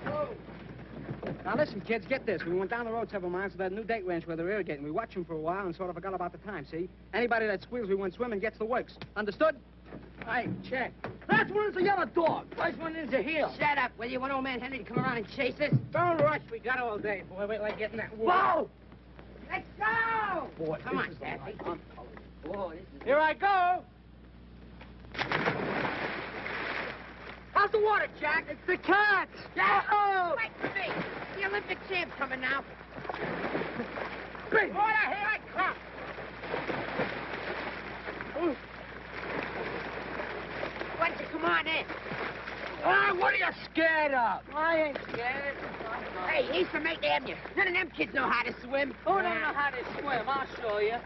Oh. Now, listen, kids, get this. We went down the road several miles to that new date ranch where they're irrigating. We watched them for a while and sort of forgot about the time, see? Anybody that squeals we went swimming gets the works. Understood? Hey, check. Last one is a yellow dog. First one is a heel. Shut up, will you? Want old man Henry to come around and chase us? Don't rush. We got all day, boy. Wait till I get in that water. Whoa! Let's go! Boy, come on, Daffy. Whoa, this is... Here I go. How's the water, Jack? It's the cat. Yahoo! Wait for me. The Olympic champ's coming now. Big water, here I come. Ooh. Why don't you come on in? Ah, what are you scared of? I ain't scared. Hey, he's from 8th Avenue. None of them kids know how to swim. Who don't know how to swim? I'll show you.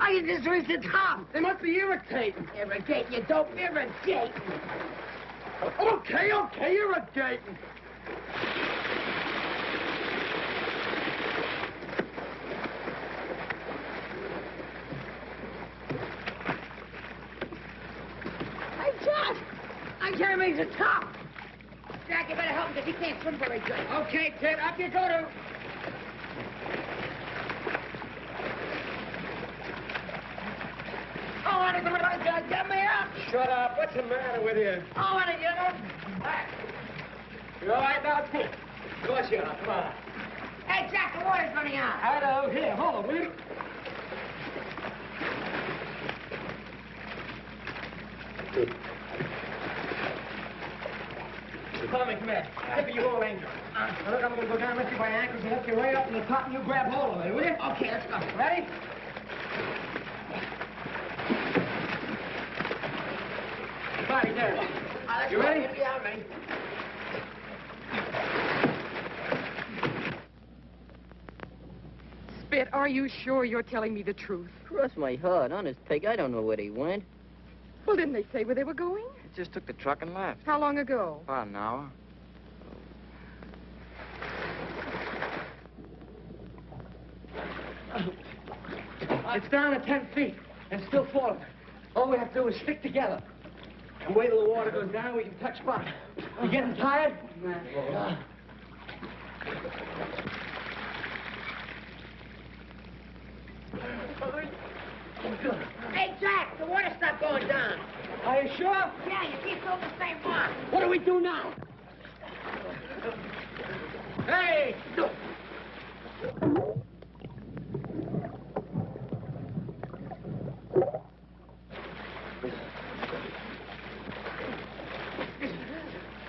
I can just reach the top. They must be irritating. Irrigating, you dope. Irrigating. Okay, irrigating. I'm Jeremy's a top. Jack, you better help him because he can't swim very good. Okay, Ted, up you go to... Oh, I want to get me up. Shut up. What's the matter with you? I want to get up. You all right now, Ted? Of course you are. Come on. Hey, Jack, the water's running out. Hello. Here, hold on, will you? Tommy, come here. Tip of your old angel. Now, look, I'm going to go down, lift you by your ankles, and lift you right up to the top, and you grab hold of it, will you? Okay, let's go. Ready? Body there. You ready? Yeah, I'm ready. Spit, are you sure you're telling me the truth? Cross my heart, honest, Peg. I don't know where they went. Well, didn't they say where they were going? Just took the truck and left. How long ago? About an hour. It's down to 10 feet and still falling. All we have to do is stick together. And wait till the water goes down, we can touch bottom. You getting tired? Hey, Jack, the water stopped going down. Are you sure? Yeah, you keep on the same mark. What do we do now? Hey!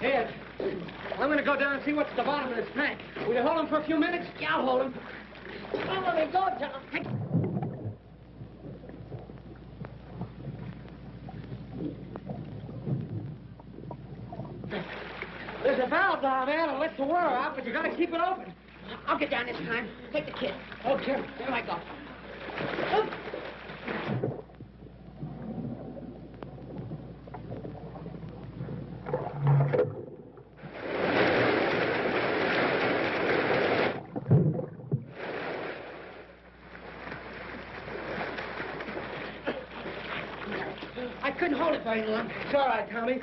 Here, I'm going to go down and see what's at the bottom of this tank. Will you hold him for a few minutes? Yeah, I'll hold him. Oh, let me go, John. There's a valve down there that lets the water out, but you got to keep it open. I'll get down this time. Take the kid. Okay. There I go. I couldn't hold it very long. It's all right, Tommy.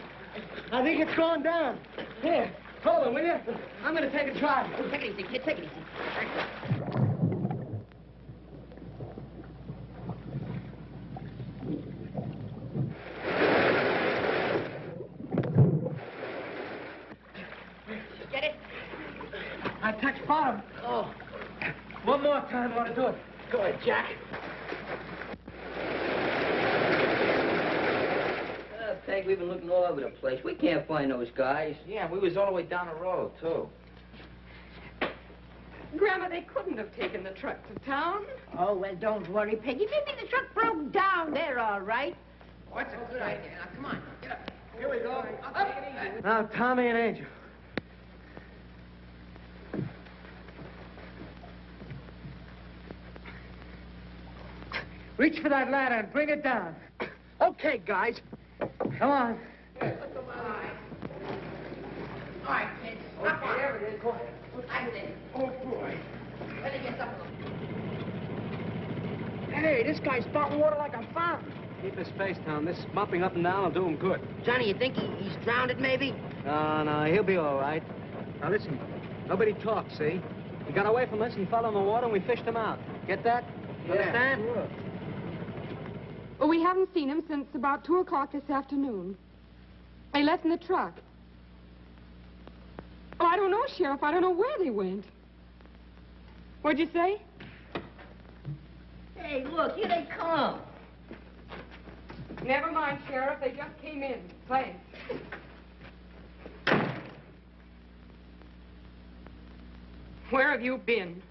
I think it's gone down. Here, hold it, will you? I'm going to take a try. Take it easy, kid. Take it easy. Get it? I touched bottom. Oh. One more time, I want to do it. Go ahead, Jack. Peg, we've been looking all over the place. We can't find those guys. Yeah, we was all the way down the road, too. Grandma, they couldn't have taken the truck to town. Oh, well, don't worry, Peggy. Maybe the truck broke down. They're all right. What's a good idea? Now, come on. Get up. Here we go. Up. Now, Tommy and Angel. Reach for that ladder and bring it down. Okay, guys. Come on. All right, kids. Up on. There it is. Go ahead. That's it. Oh, boy. Let it get up. Hey, this guy's spouting water like a fountain. Keep his face down. This bumping up and down will do him good. Johnny, you think he's drowned, maybe? No, he'll be all right. Now, listen. Nobody talks, see? He got away from us, he fell in the water, and we fished him out. Get that? You understand? Sure. Well, we haven't seen him since about 2 o'clock this afternoon. They left in the truck. Oh, I don't know, Sheriff. I don't know where they went. What'd you say? Hey, look, here they come. Never mind, Sheriff. They just came in. Thanks. Where have you been?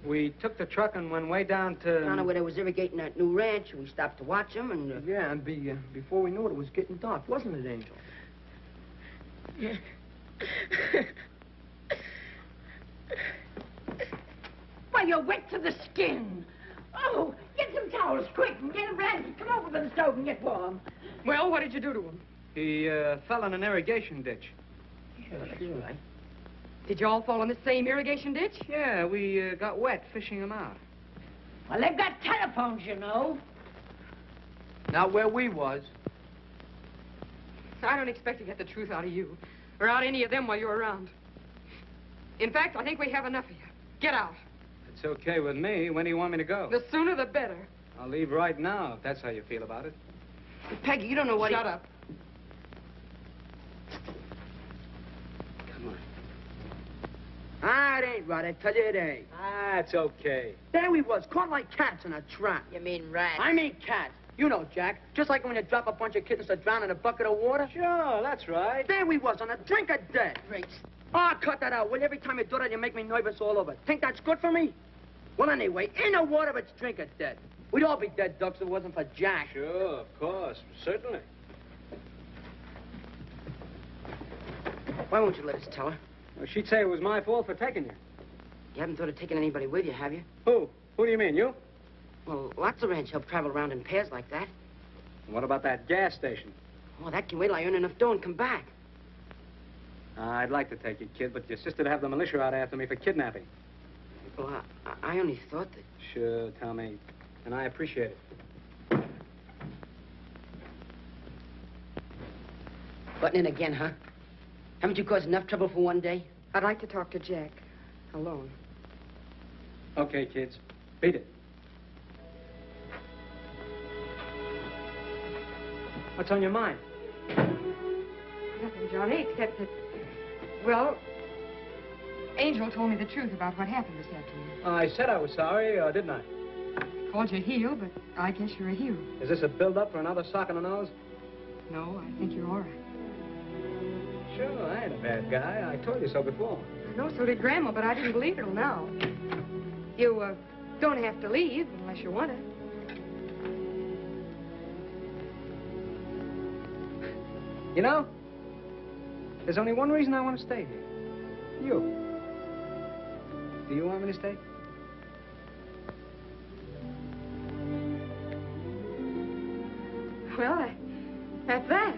We took the truck and went way down to... Down to where they was irrigating that new ranch, and we stopped to watch them, and... Yeah, and before we knew it, it was getting dark, wasn't it, Angel? Why, you're wet to the skin. Oh, get some towels, quick, and get a blanket. Come over to the stove and get warm. Well, what did you do to him? He fell in an irrigation ditch. Yeah, that's right. Did you all fall in the same irrigation ditch? Yeah, we got wet fishing him out. Well, they've got telephones, you know. Not where we was. I don't expect to get the truth out of you, or out of any of them while you're around. In fact, I think we have enough of you. Get out. It's okay with me. When do you want me to go? The sooner the better. I'll leave right now, if that's how you feel about it. Peggy, you don't know what Shut up. Come on. Ah, it ain't right. I tell you it ain't. Ah, it's okay. There we was, caught like cats in a trap. You mean rats? I mean cats. You know, Jack, just like when you drop a bunch of kittens to drown in a bucket of water. Sure, that's right. There we was, on a drink of death. Great. Ah, cut that out. Well, every time you do that, you make me nervous all over. Think that's good for me? Well, anyway, in the water, it's drink of death. We'd all be dead ducks if it wasn't for Jack. Sure, of course. Certainly. Why won't you let us tell her? Well, she'd say it was my fault for taking you. You haven't thought of taking anybody with you, have you? Who? Who do you mean, you? Well, lots of ranch help travel around in pairs like that. What about that gas station? Oh, that can wait till I earn enough dough and come back. I'd like to take you, kid, but your sister'd have the militia out after me for kidnapping. Well, I only thought that... Sure, Tommy. And I appreciate it. Butting in again, huh? Haven't you caused enough trouble for one day? I'd like to talk to Jack. Alone. Okay, kids. Beat it. What's on your mind? Nothing, Johnny, except that... Well, Angel told me the truth about what happened this afternoon. I said I was sorry, didn't I? Called you a heel, but I guess you're a hero. Is this a build-up for another sock in the nose? No, I think you're all right. Sure, I ain't a bad guy. I told you so before. I know, so did Grandma, but I didn't believe it till now. You, don't have to leave unless you want to. You know, there's only one reason I want to stay here. You. Do you want me to stay? Well, that's that.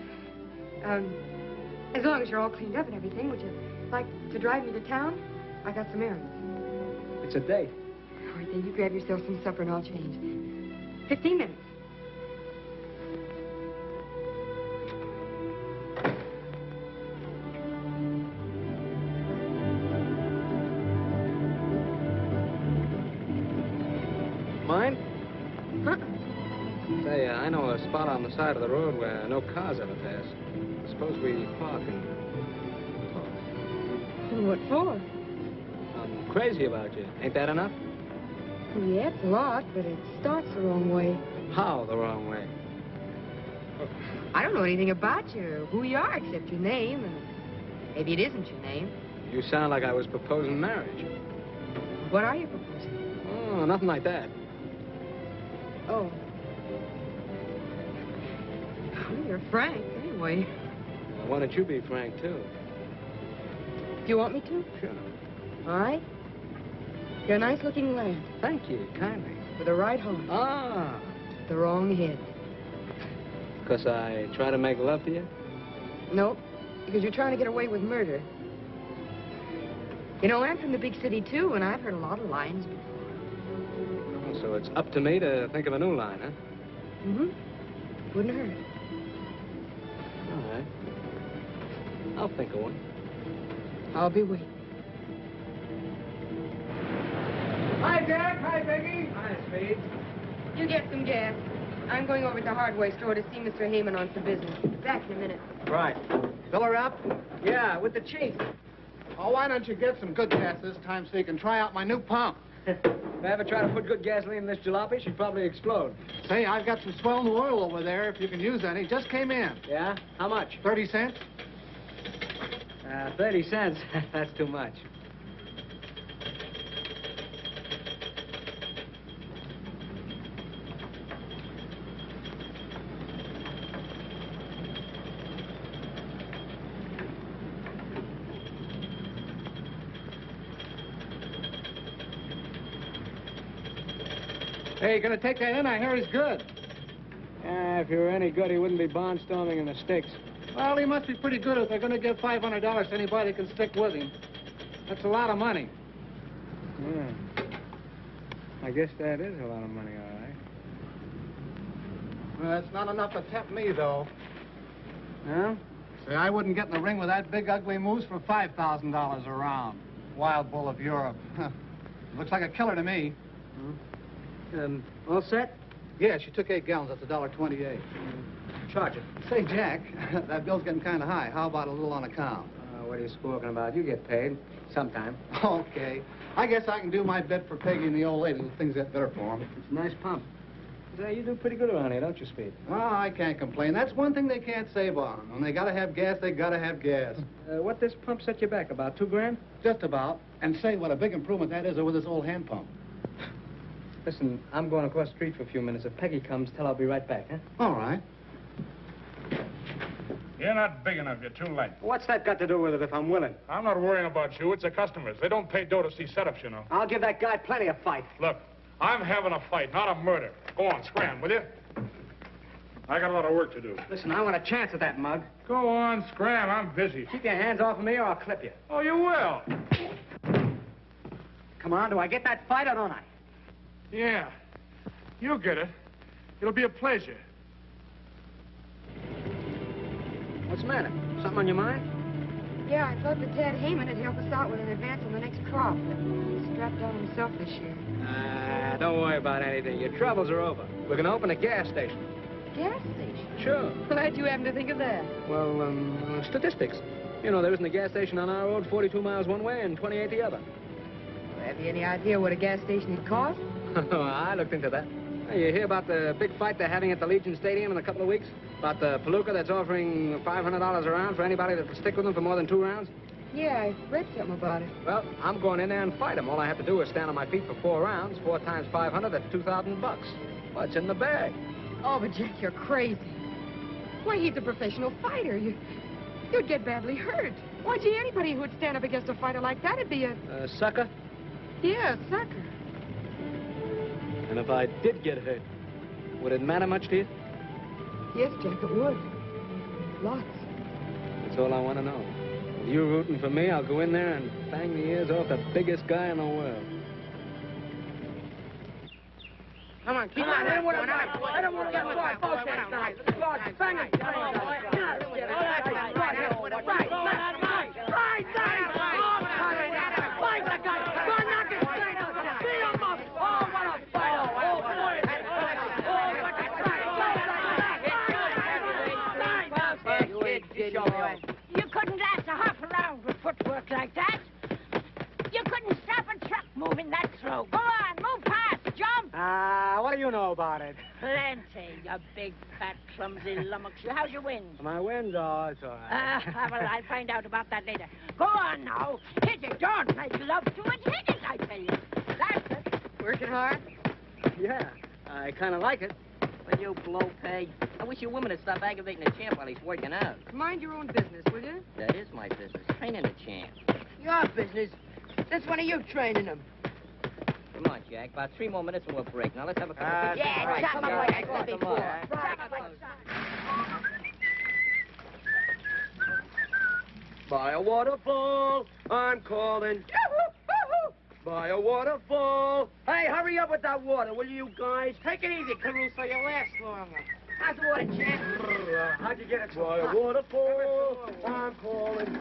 As long as you're all cleaned up and everything, would you like to drive me to town? I got some errands. It's a date. All right, then you grab yourself some supper and I'll change. 15 minutes. Mine? Huh? Say, I know a spot on the side of the road where no cars ever pass. Suppose we park and talk. What for? I'm crazy about you. Ain't that enough? Yeah, it's a lot, but it starts the wrong way. How the wrong way? I don't know anything about you, or who you are, except your name, and maybe it isn't your name. You sound like I was proposing marriage. What are you proposing? Oh, nothing like that. Oh. Well, you're frank, anyway. Well, why don't you be frank, too? Do you want me to? Sure. All right. You're a nice-looking lad. Thank you, kindly. With the right heart. Ah. The wrong head. Because I try to make love to you? Nope. Because you're trying to get away with murder. You know, I'm from the big city, too, and I've heard a lot of lines before. Oh, so it's up to me to think of a new line, huh? Mm-hmm. Wouldn't hurt. All right. I'll think of one. I'll be waiting. Hi, Jack. Hi, Peggy. Hi, Speed. You get some gas. I'm going over to the hardware store to see Mr. Heyman on some business. Back in a minute. Right. Fill her up? Yeah, with the chief. Oh, why don't you get some good gas this time so you can try out my new pump? If I ever try to put good gasoline in this jalopy, she'd probably explode. Say, I've got some swell new oil over there if you can use any. Just came in. Yeah? How much? 30 cents? 30 cents. That's too much. Hey, you gonna take that in? I hear he's good. If he were any good, he wouldn't be barnstorming in the sticks. Well, he must be pretty good if they're gonna give $500 to anybody who can stick with him. That's a lot of money. Yeah. I guess that is a lot of money, all right. Well, it's not enough to tempt me, though. Well, Say, I wouldn't get in the ring with that big, ugly moose for $5,000 a round. Wild bull of Europe. Looks like a killer to me. All set? Yeah, she took 8 gallons. That's $1.28. Charge it. Say, Jack, that bill's getting kind of high. How about a little on account? What are you squawking about? You get paid. Sometime. Okay. I guess I can do my bit for Peggy and the old lady. Things get better for them. It's a nice pump. Say, you do pretty good around here, don't you, Speed? Oh, I can't complain. That's one thing they can't say about them. When they gotta have gas, they gotta have gas. What this pump set you back? About $2 grand? Just about. And say, what a big improvement that is over this old hand pump. Listen, I'm going across the street for a few minutes. If Peggy comes, tell her I'll be right back, huh? All right. You're not big enough. You're too late. What's that got to do with it if I'm willing? I'm not worrying about you. It's the customers. They don't pay dough to see setups, you know. I'll give that guy plenty of fight. Look, I'm having a fight, not a murder. Go on, scram, will you? I got a lot of work to do. Listen, I want a chance at that mug. Go on, scram. I'm busy. Keep your hands off of me or I'll clip you. Oh, you will. Come on, do I get that fight or don't I? Yeah. You'll get it. It'll be a pleasure. What's the matter? Something on your mind? Yeah, I thought that Ted Heyman would help us out with an advance on the next crop, but he's strapped out himself this year. Don't worry about anything. Your troubles are over. We're going to open a gas station. Gas station? Sure. Glad you happen to think of that. Well, statistics. You know, there isn't a gas station on our road 42 miles one way and 28 the other. Well, have you any idea what a gas station would cost? I looked into that. Hey, you hear about the big fight they're having at the Legion Stadium in a couple of weeks? About the palooka that's offering $500 a round for anybody that will stick with them for more than 2 rounds? Yeah, I read something about it. Well, I'm going in there and fight them. All I have to do is stand on my feet for 4 rounds. 4 times 500, that's $2,000. What's in the bag? Oh, but Jack, you're crazy. Why, he's a professional fighter. You'd get badly hurt. Why, gee, anybody who would stand up against a fighter like that would be a... Sucker? Yeah, a sucker. And if I did get hurt, would it matter much to you? Yes, Jack, it would. Lots. That's all I want to know. If you're rooting for me, I'll go in there and bang the ears off the biggest guy in the world. Come on, keep on. I don't want to fight. I don't want to get fight. Bang it. You couldn't last a half a round with footwork like that. You couldn't stop a truck moving that slow. Go on, move past, jump. What do you know about it? Plenty, you big, fat, clumsy lummox. How's your wind? My wind? Oh, it's all right. Well, I'll find out about that later. Go on now. Hit it. Don't make love to it. Hit it, I tell you. That's it. Working hard? Yeah, I kind of like it. Will you blow pay? I wish you women would stop aggravating the champ while he's working out. Mind your own business, will you? That is my business. Training the champ. Your business. That's one of you training him. Come on, Jack. About 3 more minutes and we'll break. Now let's have a couple of... Yeah, chop him like I said before. By a waterfall, I'm calling. By a waterfall. Hey, hurry up with that water, will you guys? Take it easy, Caruso. You'll last longer. How's the water, champ? How'd you get it? By a waterfall, I'm calling.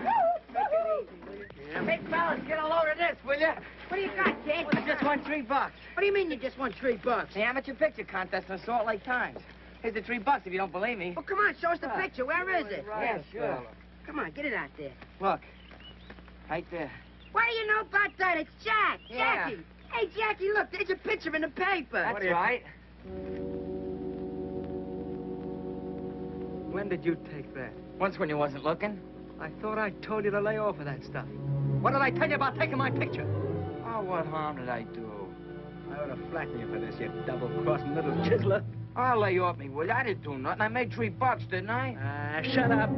Big fellas, get a load of this, will you? What do you got, kid? I just won $3. What do you mean you just won $3? The amateur picture contest in Salt Lake Times. Here's the $3 if you don't believe me. Well, come on, show us the picture. Where is it? Yeah, sure. Come on, get it out there. Look. Right there. What do you know about that? It's Jack. Yeah. Jackie. Hey, Jackie, look, there's a picture in the paper. That's right. When did you take that? Once when you wasn't looking. I thought I told you to lay off of that stuff. What did I tell you about taking my picture? Oh, what harm did I do? I ought to flatten you for this, you double-crossing little chiseler. I'll lay off me, will you? I didn't do nothing. I made $3, didn't I? Shut up.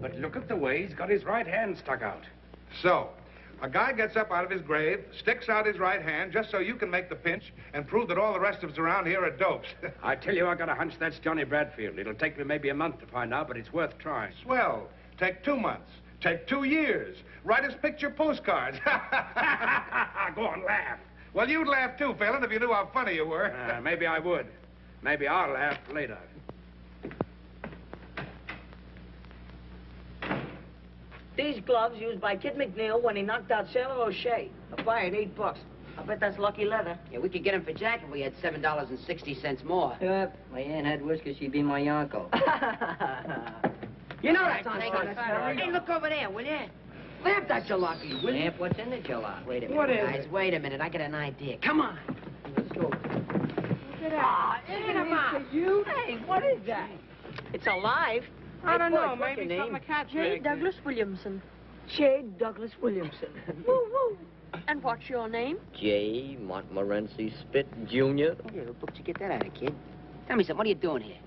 But look at the way he's got his right hand stuck out. So, a guy gets up out of his grave, sticks out his right hand just so you can make the pinch and prove that all the rest of us around here are dopes. I tell you, I got a hunch that's Johnnie Bradfield. It'll take me maybe a month to find out, but it's worth trying. Swell. Take 2 months. Take 2 years. Write us picture postcards. Go on, laugh. Well, you'd laugh too, Phelan, if you knew how funny you were. Maybe I would. Maybe I'll laugh later. These gloves used by Kid McNeil when he knocked out Sailor O'Shea. A fire at $8. I bet that's lucky leather. Yeah, we could get him for Jack if we had $7.60 more. Yep. My aunt had whiskers, she'd be my uncle. You know that's on Hey, look over there, will you? Lamp that jalopy, will you? Lamp, what's in the jalopy? Wait a minute, What is guys. it? Wait a minute. I got an idea. Come on. Let's go. Look at that. Look at him out. You? Hey, what is that? It's alive. I don't know. What's Maybe your something name? a cat's J. leg. Douglas Williamson. J. Douglas Williamson. Woo, woo. And what's your name? J. Montmorency Spit, Jr. Yeah, where'd you get that out of, kid? Tell me something. What are you doing here?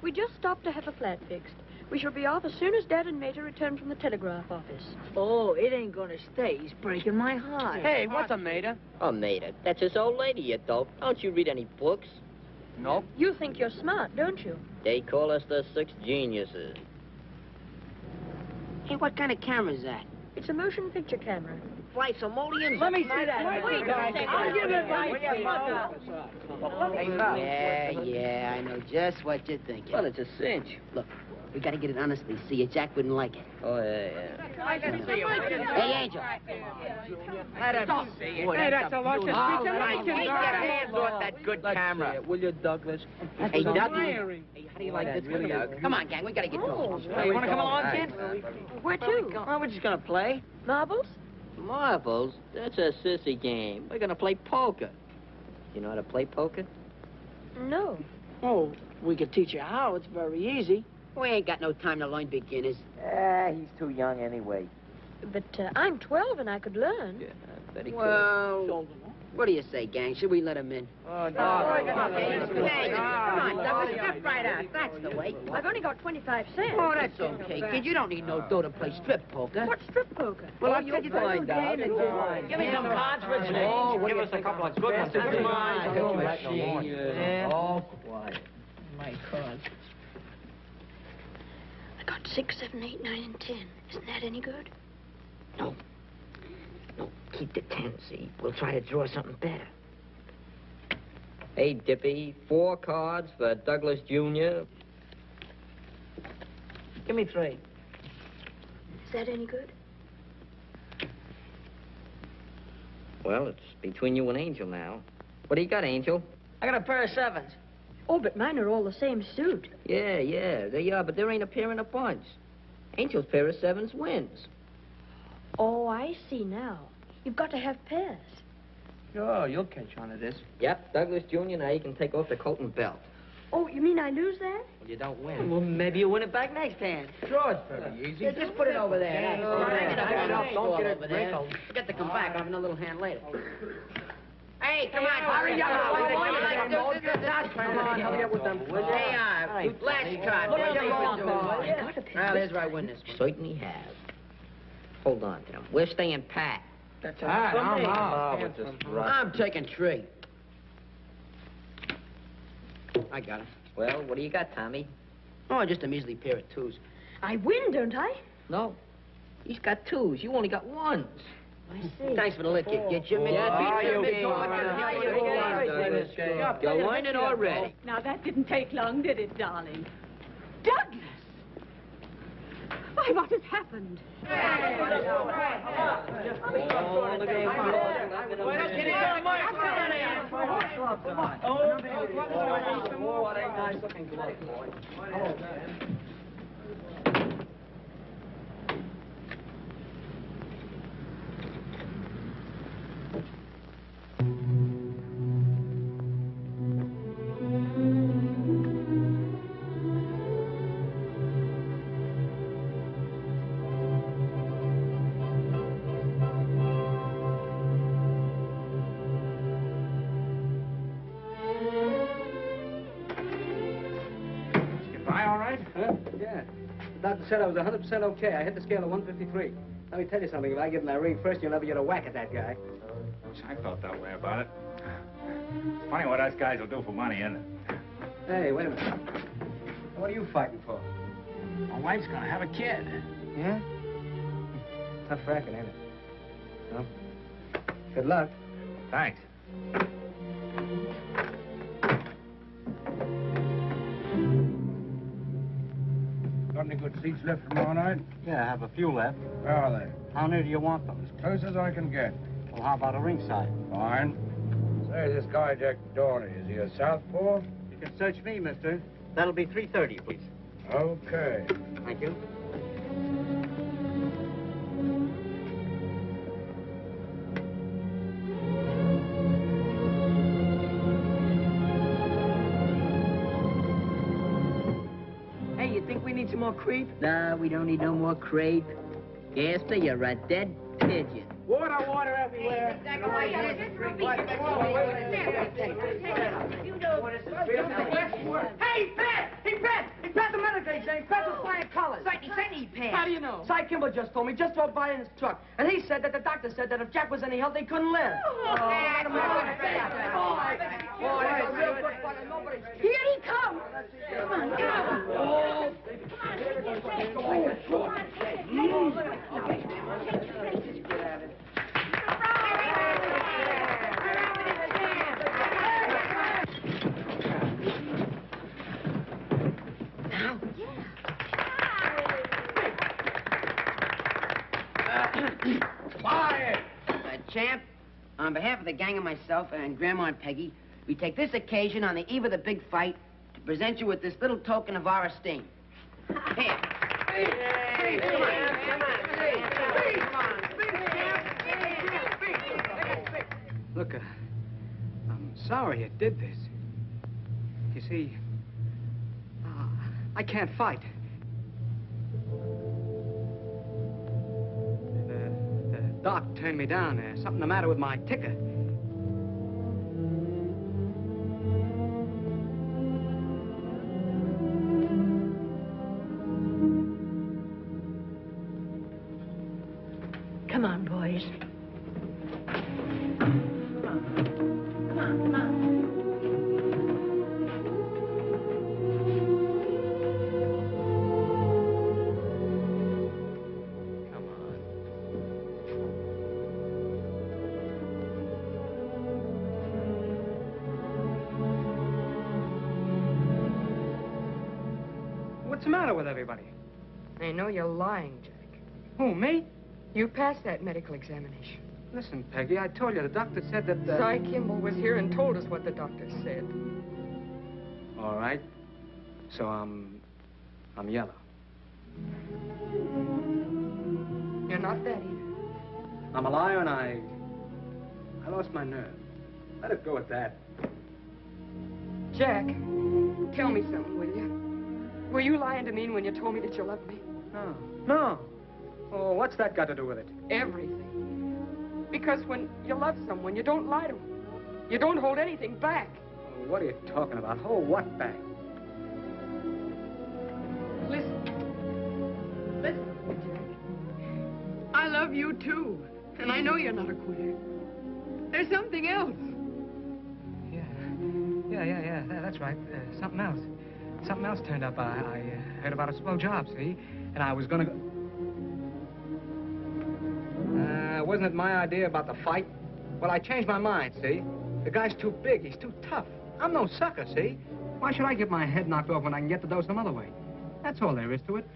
We just stopped to have a flat fixed. We shall be off as soon as Dad and Mater return from the telegraph office. Oh, it ain't gonna stay. He's breaking my heart. Hey, what's a mater? A mater. That's his old lady, you dope. Don't you read any books? Nope. You think you're smart, don't you? They call us the Six Geniuses. Hey, what kind of camera is that? It's a motion picture camera. Fly simoleons? Let me see that. Wait, I'll give it right to you. Yeah, I know just what you're thinking. Well, it's a cinch. Look, we gotta get it honestly. See you, Jack wouldn't like it. Oh, yeah. Hey, Angel. Let him see it. Hey, that's a lot of speech. All I right, can get your hands off that good camera. Will you, Douglas? Hey, Dougie. Wiring. Hey, how do you like this? Come on, gang. We gotta get going. Hey, you want to come along, kid? Where to? Well, we're just going to play. Marbles? Marbles? That's a sissy game. We're going to play poker. You know how to play poker? No. Oh, we could teach you how. It's very easy. We ain't got no time to learn beginners. He's too young anyway. But I'm 12 and I could learn. Yeah, very Well, what do you say, gang? Should we let him in? Oh, Come on, Douglas, step right out. That's the way. I've only got 25 cents. Oh, that's okay, kid. You don't need no dough to play strip poker. What's strip poker? Well, I'll tell you the find out. Give me some cards for change. Oh, Give us a couple of good ones. Come on. Oh, quiet. My cards. I got 6, 7, 8, 9, and 10. Isn't that any good? No. No, keep the 10, see? We'll try to draw something better. Hey, Dippy, 4 cards for Douglas Jr. Give me 3. Is that any good? Well, it's between you and Angel now. What do you got, Angel? I got a pair of 7s. Oh, but mine are all the same suit. Yeah, they are, but there ain't a pair in a bunch. Angel's pair of 7s wins. Oh, I see now. You've got to have pairs. Sure, you'll catch on to this. Yep, Douglas Jr., now you can take off the coat and belt. Oh, you mean I lose that? Well, you don't win. Well, maybe you win it back next hand. Sure, it's very easy. Yeah, just put it over there. Yeah, Don't get it wrinkled. Forget to come back. I'll have another little hand later. Hey, come on, hurry up. Hurry up with them. Hey, last card. Well, here's where I win this one. Certainly have. Hold on, Tim. We're staying pat. That's I'm taking 3. I got it. Well, what do you got, Tommy? Oh, just a measly pair of 2s. I win, don't I? No. He's got 2s. You only got 1s. I see. Thanks for the lick, kid. Get your You're learning already. Now, that didn't take long, did it, darling? Douglas! Why, what has happened? Yeah. The doctor said I was 100% okay. I hit the scale of 153. Let me tell you something. If I get in that ring first, you'll never get a whack at that guy. I felt that way about it. Funny what us guys will do for money, isn't it? Hey, wait a minute. What are you fighting for? My wife's gonna have a kid. Yeah? Tough racket, ain't it? Well, good luck. Thanks. Got any good seats left tomorrow night? Yeah, I have a few left. Where are they? How near do you want them? As close as I can get. Well, how about a ringside? Fine. Say, this guy Jack Dorney, is he a southpaw? You can search me, mister. That'll be 3:30, please. Okay. Thank you. Hey, you think we need some more creep? Nah, we don't need no more crepe. Gaster, you're a dead pigeon. Water everywhere. Hey, Pat! Hey, Pat! Hey, Pat, the medical exam. Pat was flying colors. He said he passed. How do you know? Cy Kimball just told me. Just drove by in his truck. And he said that the doctor said that if Jack was any help, they couldn't live. Here he comes. Come on, come Quiet! Champ, on behalf of the gang and myself and Grandma and Peggy, we take this occasion on the eve of the big fight to present you with this little token of our esteem. Here. Look, I'm sorry you did this. You see, I can't fight. The doc turned me down. There's something the matter with my ticker. Come on, boys. What's the matter with everybody? I know you're lying, Jack. Who, me? You passed that medical examination. Listen, Peggy, I told you the doctor said that... Cy Kimball was here and told us what the doctor said. All right. So I'm yellow. You're not that either. I'm a liar and I lost my nerve. Let it go at that. Jack, tell me something, will you? Were you lying to me when you told me that you loved me? No. Oh, what's that got to do with it? Everything. Because when you love someone, you don't lie to them. You don't hold anything back. Oh, what are you talking about? Hold what back? Listen, Jack. I love you, too. And I know you're not a quitter. There's something else. Yeah, that's right. Something else. Something else turned up. I heard about a swell job, see? And I was gonna go... wasn't it my idea about the fight? Well, I changed my mind, see? The guy's too big. He's too tough. I'm no sucker, see? Why should I get my head knocked off when I can get the dough some other way? That's all there is to it.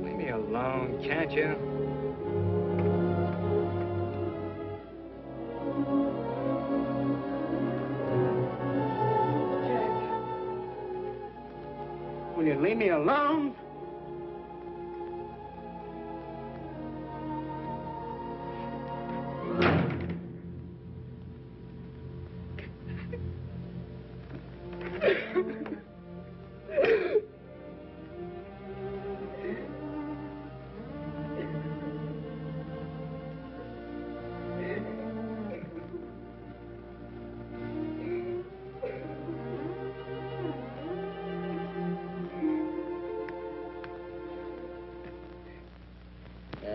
Leave me alone, can't you? Will you leave me alone?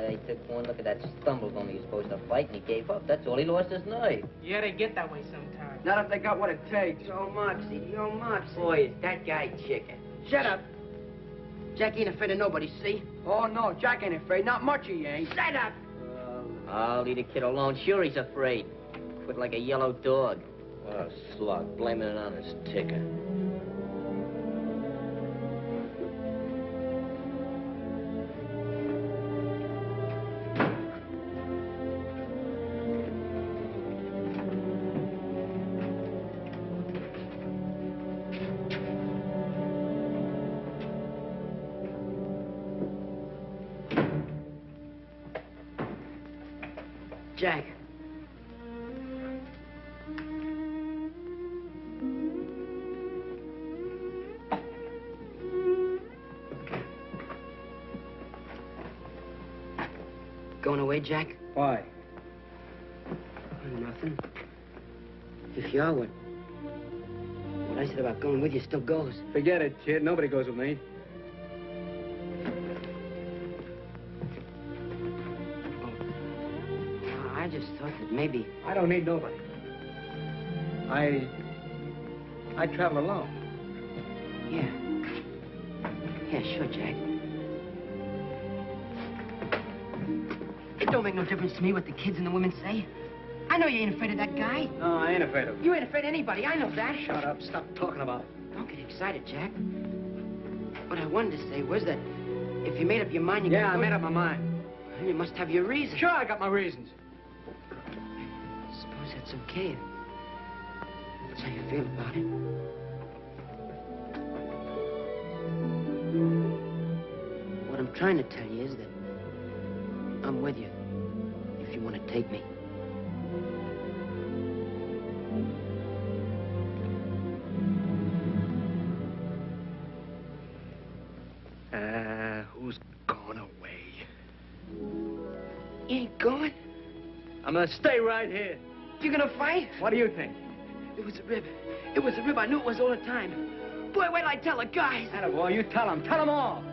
He took one look at that stumble when he was supposed to fight, and he gave up. That's all. He lost his nerve. Yeah, they get that way sometimes. Not if they got what it takes. Yo, Moxie. Boy, is that guy chicken. Shut up. Jack ain't afraid of nobody, see? Oh, no, Jack ain't afraid. Not much he ain't. Shut up! I'll leave the kid alone. Sure he's afraid. foot like a yellow dog. What a slug, blaming it on his ticker. Jack. Going away, Jack? Why? Nothing. If you are, what I said about going with you still goes. Forget it, kid. Nobody goes with me. I just thought that maybe... I don't need nobody. I travel alone. Yeah. Yeah, sure, Jack. It don't make no difference to me what the kids and the women say. I know you ain't afraid of that guy. No, I ain't afraid of him. You ain't afraid of anybody. I know that. Shut up. Stop talking about it. Don't get excited, Jack. What I wanted to say was that if you made up your mind... I made up my mind. You must have your reasons. Sure, I got my reasons. Suppose that's okay. That's how you feel about it. What I'm trying to tell you is that I'm with you if you want to take me. Who's going away? You ain't going? I'm gonna stay right here. You're gonna fight? What do you think? It was a rib. It was a rib. I knew it was all the time. Boy, wait till I tell the guys. Attaboy, you tell them. Tell them all.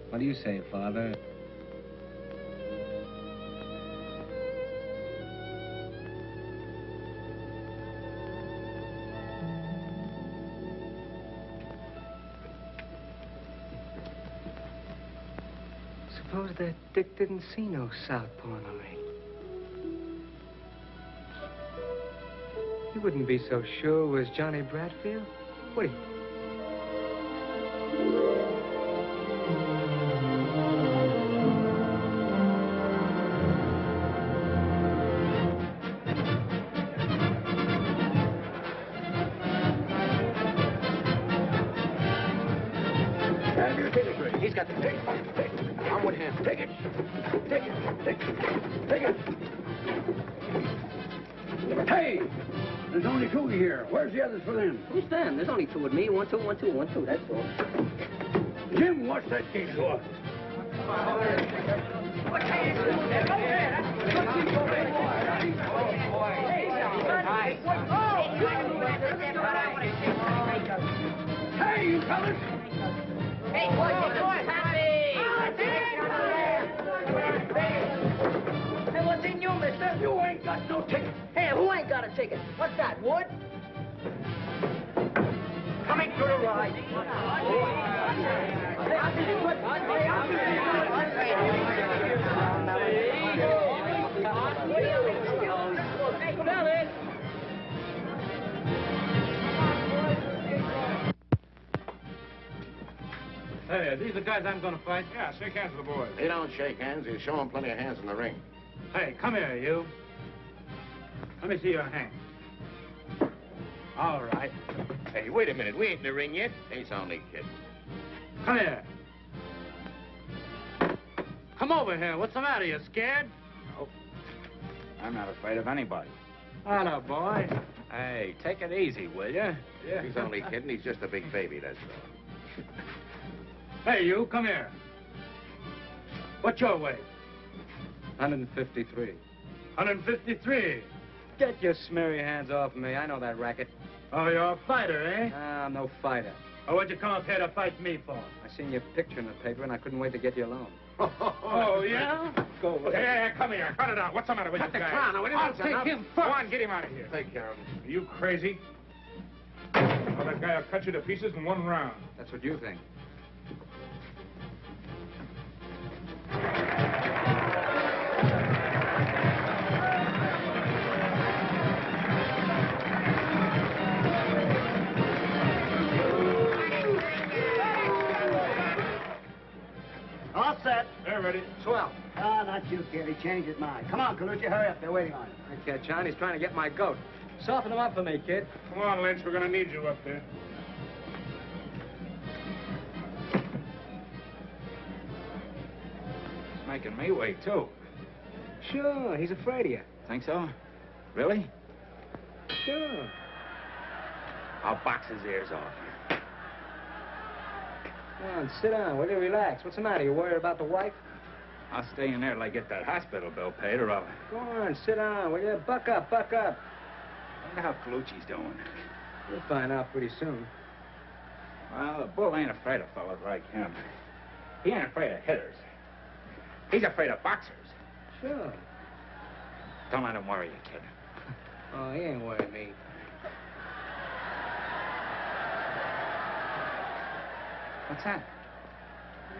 What do you say, Father? Suppose that Dick didn't see no southpaw in the ring. He wouldn't be so sure it was Johnnie Bradfield, would he? He's got the tape. I'm with him. Take it. Take it. Take it. Take it. Hey! There's only two here. Where's the others for them? Who's them? There's only two with me. 1, 2, 1, 2, 1, 2. That's all. Jim, watch that gate door. Hey, you fellas! Hey, boys, Hey, what's in you, mister? You ain't got no ticket. Hey, who ain't got a ticket? What's that, Wood? Coming to the ride. Hey, are these the guys I'm gonna fight? Yeah, shake hands with the boys. They don't shake hands. You show them plenty of hands in the ring. Hey, come here, you. Let me see your hand. All right. Hey, wait a minute. We ain't in the ring yet. He's only kidding. Come here. Come over here. What's the matter? You scared? Nope. I'm not afraid of anybody. Hello, boy. Hey, take it easy, will you? Yeah. He's only kidding. He's just a big baby, that's all. Hey, you, come here. What's your weight? 153. 153. Get your smeary hands off me. I know that racket. Oh, you're a fighter, eh? I'm no fighter. Or what'd you come up here to fight me for? I seen your picture in the paper, and I couldn't wait to get you alone. Oh, yeah? Go away. Hey, come here. Cut it out. What's the matter with Cut you the guys? clown out. I'll Take him Go on, get him out of here. Take care of him. Are you crazy? Well, that guy will cut you to pieces in one round. That's what you think. All set. They're ready. Swell. Ah, not you, kid. He changed his mind. Come on, Colucci, hurry up. They're waiting on you. Okay, John, he's trying to get my goat. Soften him up for me, kid. Come on, Lynch. We're going to need you up there. He's making me wait, too. Sure, he's afraid of you. Think so? Really? Sure. I'll box his ears off. Come on, sit down. Will you relax? What's the matter? You worried about the wife? I'll stay in there till I get that hospital bill paid, or I'll... Go on, sit down, will you? Buck up, buck up. I wonder how Colucci's doing. You'll find out pretty soon. Well, the bull ain't afraid of fellas like him. He ain't afraid of hitters. He's afraid of boxers. Sure. Don't let him worry you, kid. Oh, he ain't worried me. What's that?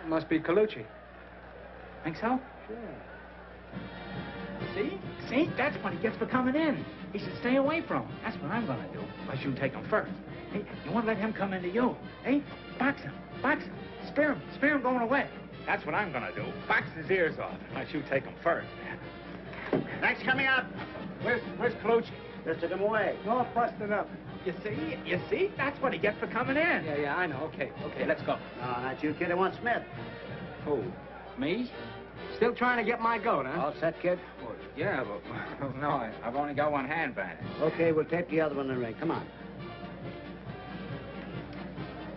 It must be Colucci. Think so? Sure. See? See? That's what he gets for coming in. He should stay away from him. That's what I'm gonna do. Unless you take him first. Hey, you won't let him come into you. Hey, box him. Box him. Spear him going away. That's what I'm gonna do. Box his ears off. Unless you take him first. Thanks for coming out. Where's Colucci? Just took him away. All busted up. You see? That's what he gets for coming in. Yeah, I know. Okay, let's go. No, not you, kid. I want Smith. Who? Me? Still trying to get my goat, huh? All set, kid? Well, yeah, but... No, I've only got one hand bandaged. Okay, we'll tape the other one in the ring. Come on.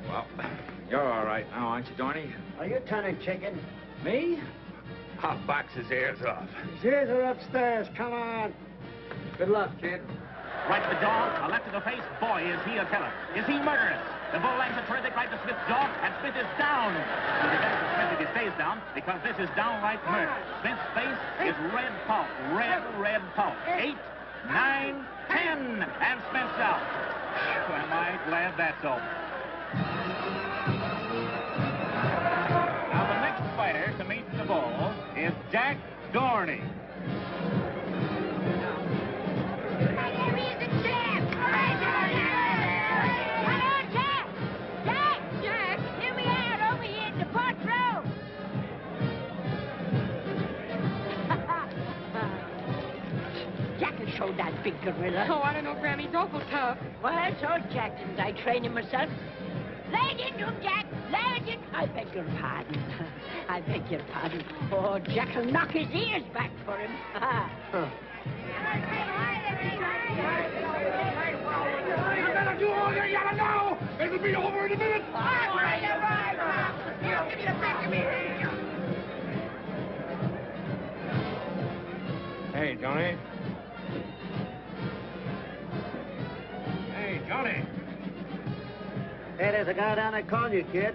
Well, you're all right now, aren't you, Johnny? Are you turning chicken? Me? I'll box his ears off. His ears are upstairs. Come on. Good luck, kid. Right to the jaw, a left to the face. Boy, is he a killer. Is he murderous? The bull lands a terrific right to Smith's jaw, and Smith is down. It is better for Smith if he stays down, because this is downright murder. Smith's face is red pulp. Red pulp. 8, 9, 10, and Smith's out. Am I glad that's over. Now, the next fighter to meet the bull is Jack Dorney. Show that big gorilla. Oh, I don't know, Grammy. He's awful tough. Well, so Jack didn't I train him myself? Leg into him, Jack. Leg in. I beg your pardon. I beg your pardon. Oh, Jack will knock his ears back for him. You better do all you gotta know. It'll be over in a minute. Give me the back of me. Hey, Johnny. Hey, Johnny. Hey, there's a guy down there calling you, kid.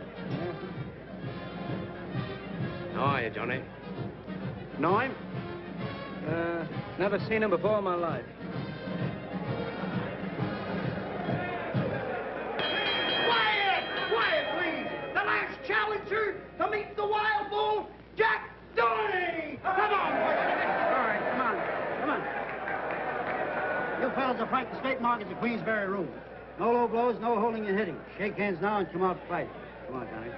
How are you, Johnny? Know him? Never seen him before in my life. Quiet, please. The last challenger to meet the wild bull, Jack Dorney. Come on. All right, come on. You fellas will fight the state market at the Queensberry Room. No low blows, no holding and hitting. Shake hands now and come out to fight. Come on, Johnny.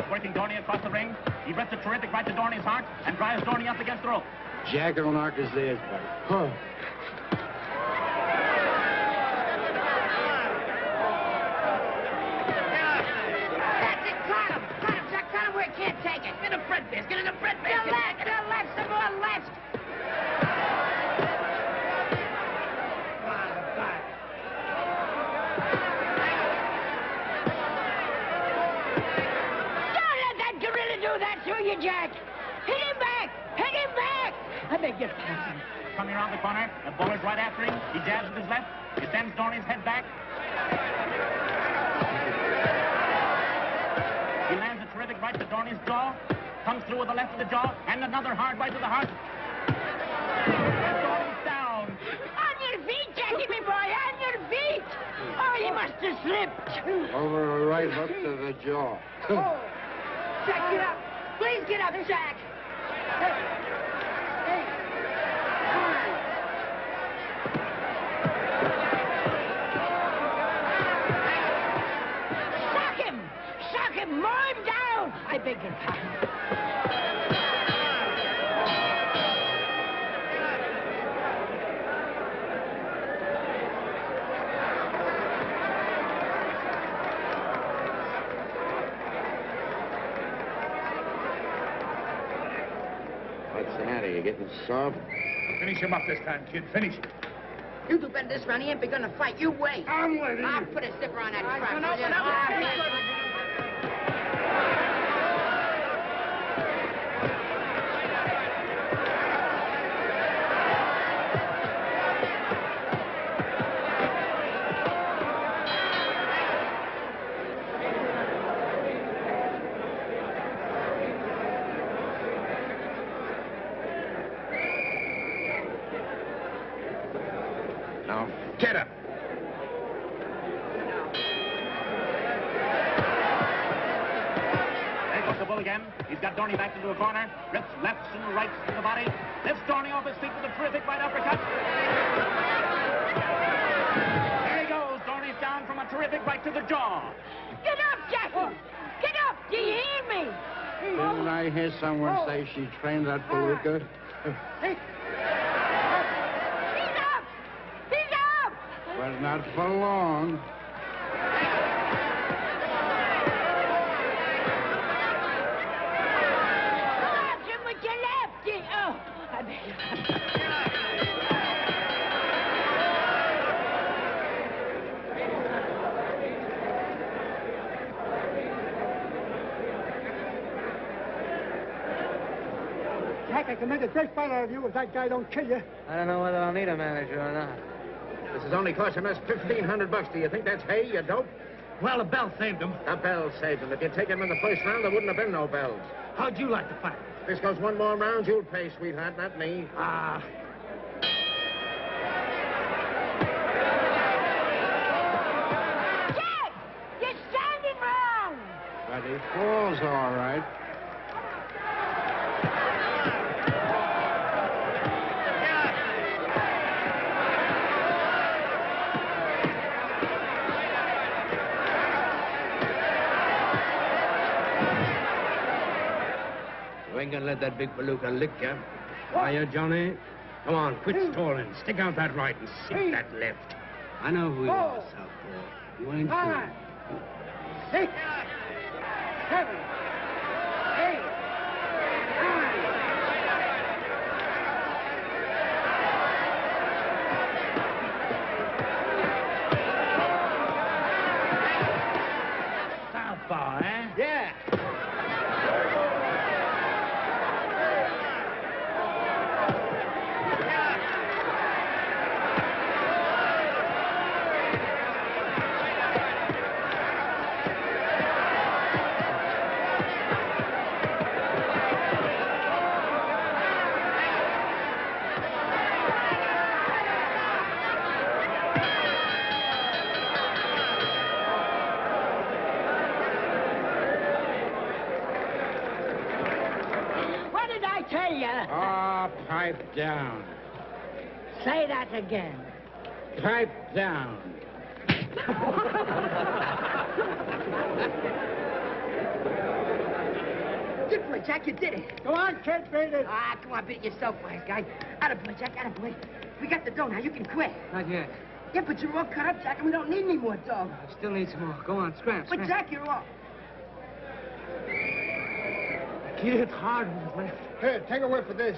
Working Dorney across the ring. He reps a terrific right to Dorney's heart and drives Dorney up against the rope. Jack will knock his ears back. Huh. that's who you, Jack. Hit him back! Hit him back! I beg your pardon. Coming around the corner, the bowler's right after him. He jabs with his left. He sends Dorney's head back. He lands a terrific right to Dorney's jaw. Comes through with the left of the jaw, and another hard right to the heart. And Dorney's down. On your feet, Jackie, me boy, on your feet! Oh, he must have slipped. Over a right hook to the jaw. Oh. Jack, get up. Please get up, Jack. Shock him! Shock him! Mow him down! I beg your pardon. What's the matter? You getting soft? Finish him up this time, kid. Finish him. You do better this round. He ain't begun to fight. You wait. I'm waiting. I'll put a zipper on that trap. Open up, Now, get up. There goes the bull again. He's got Dorney back into a corner. Rips lefts and rights to the body. Lifts Dorney off his feet with a terrific right uppercut. There he goes. Dorney's down from a terrific right to the jaw. Get up, Jackie! Get up! Do you hear me? Didn't I hear someone say she trained that palooka? But not for long. Watch him with your lefty! Oh, I beg your pardon. Jack, I can make a great fight out of you if that guy don't kill you. I don't know whether I'll need a manager or not. This is only costing us $1,500. Do you think that's hay, you dope? Well, the bell saved him. The bell saved him. If you'd taken him in the first round, there wouldn't have been no bells. How'd you like to fight? If this goes one more round, you'll pay, sweetheart, not me. Ah. Jack! You're standing wrong! But he falls all right. You ain't gonna let that big palooka lick you. Are you, Johnny? Come on, quit stalling. Stick out that right and sink that left. I know who you are, Southpaw. You ain't fool. 6, 7, 8, 9. Southpaw, eh? Yeah. What did I tell you? Ah, pipe down. Say that again. Pipe down. Good boy, Jack, you did it. Go on, kid, beat it. Ah, come on, beat it yourself, wise guy. Attaboy, Jack, attaboy. We got the dough now. You can quit. Not yet. Yeah, but you're all cut up, Jack, and we don't need any more dough. I still need some more. Go on, scram, But, scram. Jack, you're all... He hit hard with the left. Here, take a whiff of this.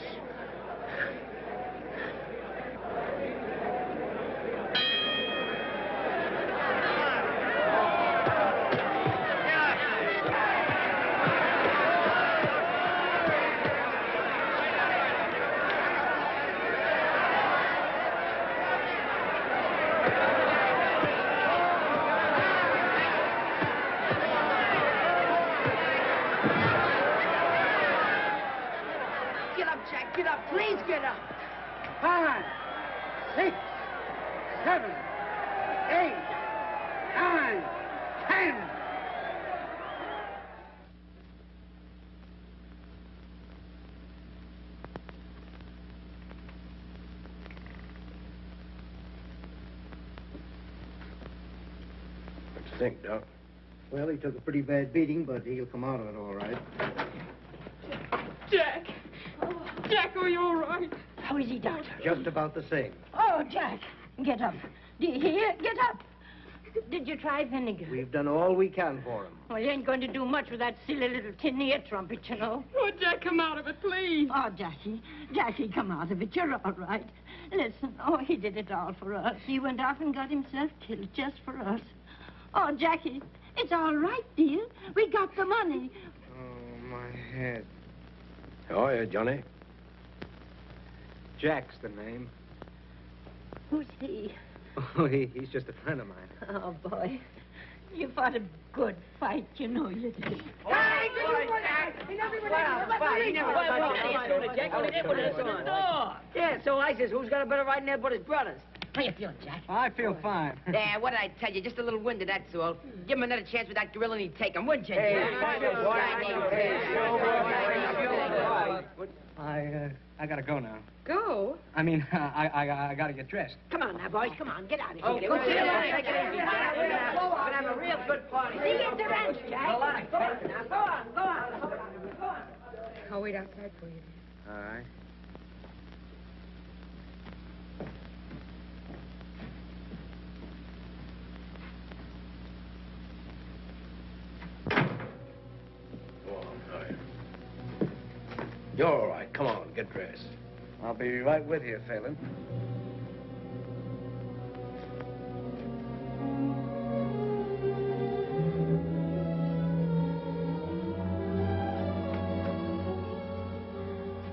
get up. Please get up. 5, 6, 7, 8, 9, 10. What do you think, Doc? Well, he took a pretty bad beating, but he'll come out of it all right. Jack. Jack, are you all right? How is he, Doctor? Just about the same. Oh, Jack, get up. Do you hear? Get up. Did you try vinegar? We've done all we can for him. Well, you ain't going to do much with that silly little tin ear trumpet, you know. Oh, Jack, come out of it, please. Oh, Jackie, come out of it. You're all right. Listen, he did it all for us. He went off and got himself killed just for us. Oh, Jackie, it's all right, dear. We got the money. Oh, my head. How are you, Johnny? Jack's the name. Who's he? Oh, he's just a friend of mine. Oh, boy. You fought a good fight, you know you did. Hey, good boy, Jack. He never Yeah, so I says, who's got a better right in there but his brothers? How you feeling, Jack? I feel fine. Yeah, what did I tell you? Just a little winded, that's all. Give him another chance with that gorilla and he'd take him, wouldn't you? I gotta go now. Go? I mean, I gotta get dressed. Come on now, boys. Come on. Get out of here. Oh, go sit down. Take it easy, Jack. We're gonna have a real good party. See you at the ranch, Jack. Go on, go on. I'll wait outside for you. All right. You're all right. Come on, get dressed. I'll be right with you, Phelan.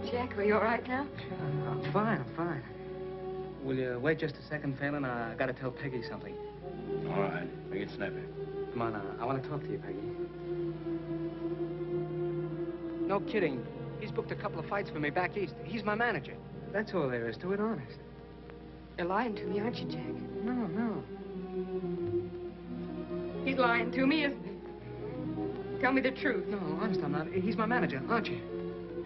Jack, are you all right now? I'm fine. Will you wait just a second, Phelan? I gotta tell Peggy something. All right. Make it snappy. Come on, I want to talk to you, Peggy. No kidding. He's booked a couple of fights for me back east. He's my manager. That's all there is to it, honest. You're lying to me, aren't you, Jack? No. He's lying to me, isn't he? Tell me the truth. No, honest, I'm not. He's my manager, aren't you?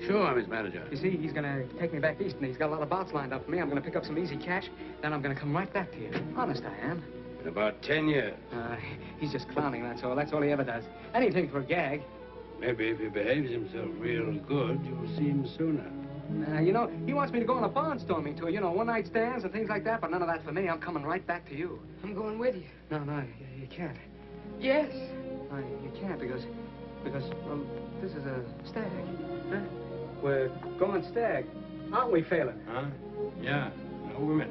Sure, I'm his manager. You see, he's gonna take me back east, and he's got a lot of bouts lined up for me. I'm gonna pick up some easy cash, then I'm gonna come right back to you. Honest, I am. In about 10 years. He's just clowning, that's all. That's all he ever does. Anything for a gag. Maybe if he behaves himself real good, you'll see him sooner. You know, he wants me to go on a barnstorming tour, you know, one-night stands and things like that, but none of that for me. I'm coming right back to you. I'm going with you. No, you can't. Yes. No, you can't because, well, this is a stag. Huh? We're going stag, aren't we, Phelan? Huh? Yeah, no women.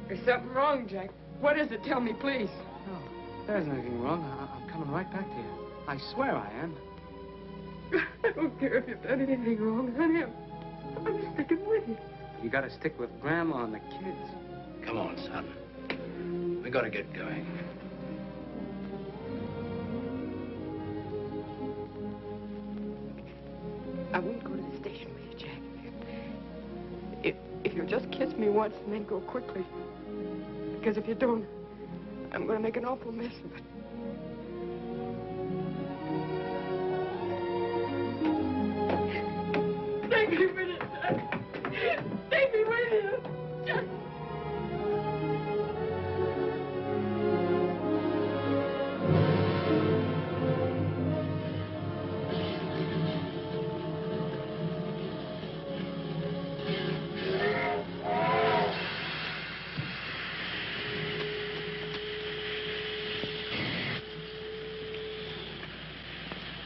There's something wrong, Jack. What is it? Tell me, please. No, there isn't anything wrong. I'm coming right back to you. I swear I am. I don't care if you've done anything wrong, honey. I'm sticking with you. You gotta stick with Grandma and the kids. Come on, son. We gotta get going. I won't go to the station with you, Jack. If you'll just kiss me once and then go quickly. Because if you don't, I'm going to make an awful mess of it. Take me with you, Jack. Take me with you. Jack.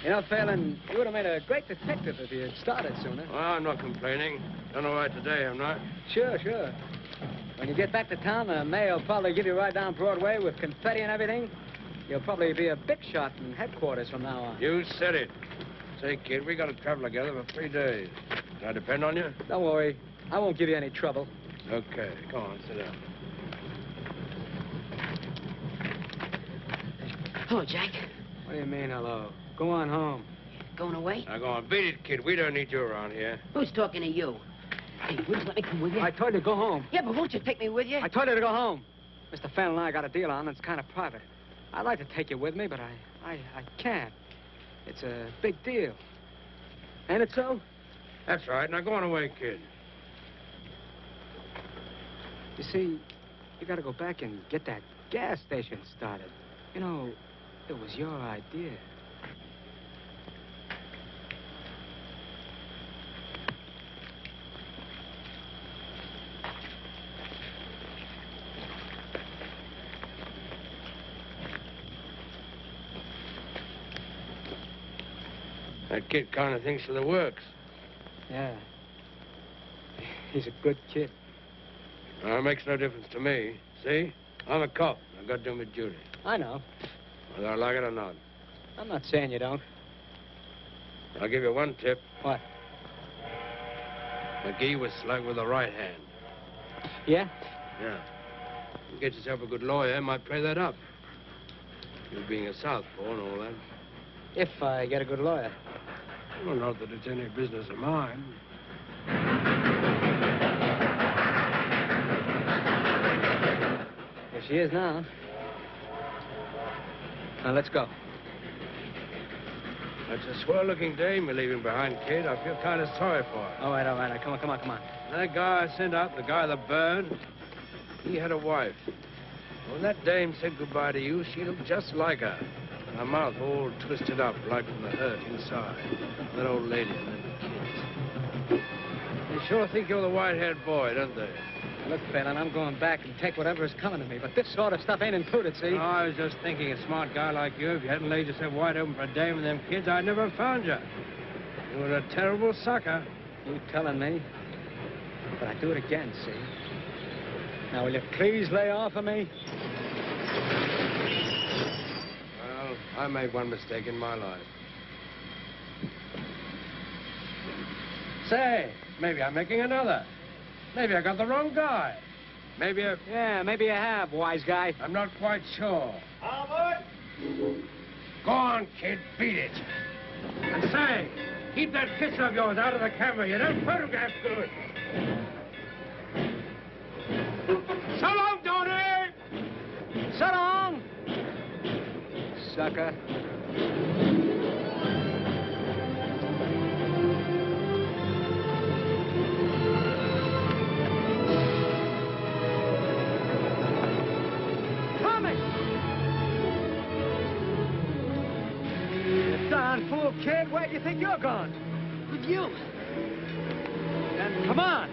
You know, Phelan, you would have made a great detective if you had started sooner. Well, I'm not complaining. Done all right today, I'm not. Sure. When you get back to town, the mayor will probably give you right down Broadway with confetti and everything. You'll probably be a big shot in headquarters from now on. You said it. Say, kid, we got to travel together for 3 days. Can I depend on you? Don't worry. I won't give you any trouble. Okay. Come on, sit down. Hello, Jack. What do you mean, hello? Go on home. Going away? Now, go on. Beat it, kid. We don't need you around here. Who's talking to you? Hey, will you let me come with you? I told you to go home. Yeah, but won't you take me with you? I told you to go home. Mr. Fennel and I got a deal on, and it's kind of private. I'd like to take you with me, but I can't. It's a big deal. Ain't it so? That's right. Now go on away, kid. You see, you got to go back and get that gas station started. You know, it was your idea. That kid kind of thinks of the works. Yeah. He's a good kid. It makes no difference to me. See? I'm a cop. I've got to do my duty. I know. Whether I like it or not. I'm not saying you don't. I'll give you one tip. What? McGee was slugged with the right hand. Yeah? Yeah. You get yourself a good lawyer, might play that up. You being a southpaw and all that. If I get a good lawyer. Well, not that it's any business of mine. Here she is now. Now, let's go. That's a swell-looking dame you're leaving behind, kid. I feel kind of sorry for her. All right, all right. Come on. That guy I sent out, the guy that burned, he had a wife. When that dame said goodbye to you, she looked just like her. Her mouth all twisted up, like from the hurt inside. That old lady and them kids. They sure think you're the white-haired boy, don't they? Look, Phelan, I'm going back and take whatever is coming to me, but this sort of stuff ain't included, see? No, I was just thinking, a smart guy like you, if you hadn't laid yourself wide open for a dame and them kids, I'd never have found you. You were a terrible sucker. You telling me? But I'd do it again, see? Now, will you please lay off of me? Well, I made one mistake in my life. Say, maybe I'm making another. Maybe I got the wrong guy. Maybe I... Yeah, maybe you have, wise guy. I'm not quite sure. Albert! Go on, kid, beat it. And say, keep that kiss of yours out of the camera. You don't photograph good. So long, Donnie! So long! Sucker. Fool kid, where do you think you're going? With you. Then come on.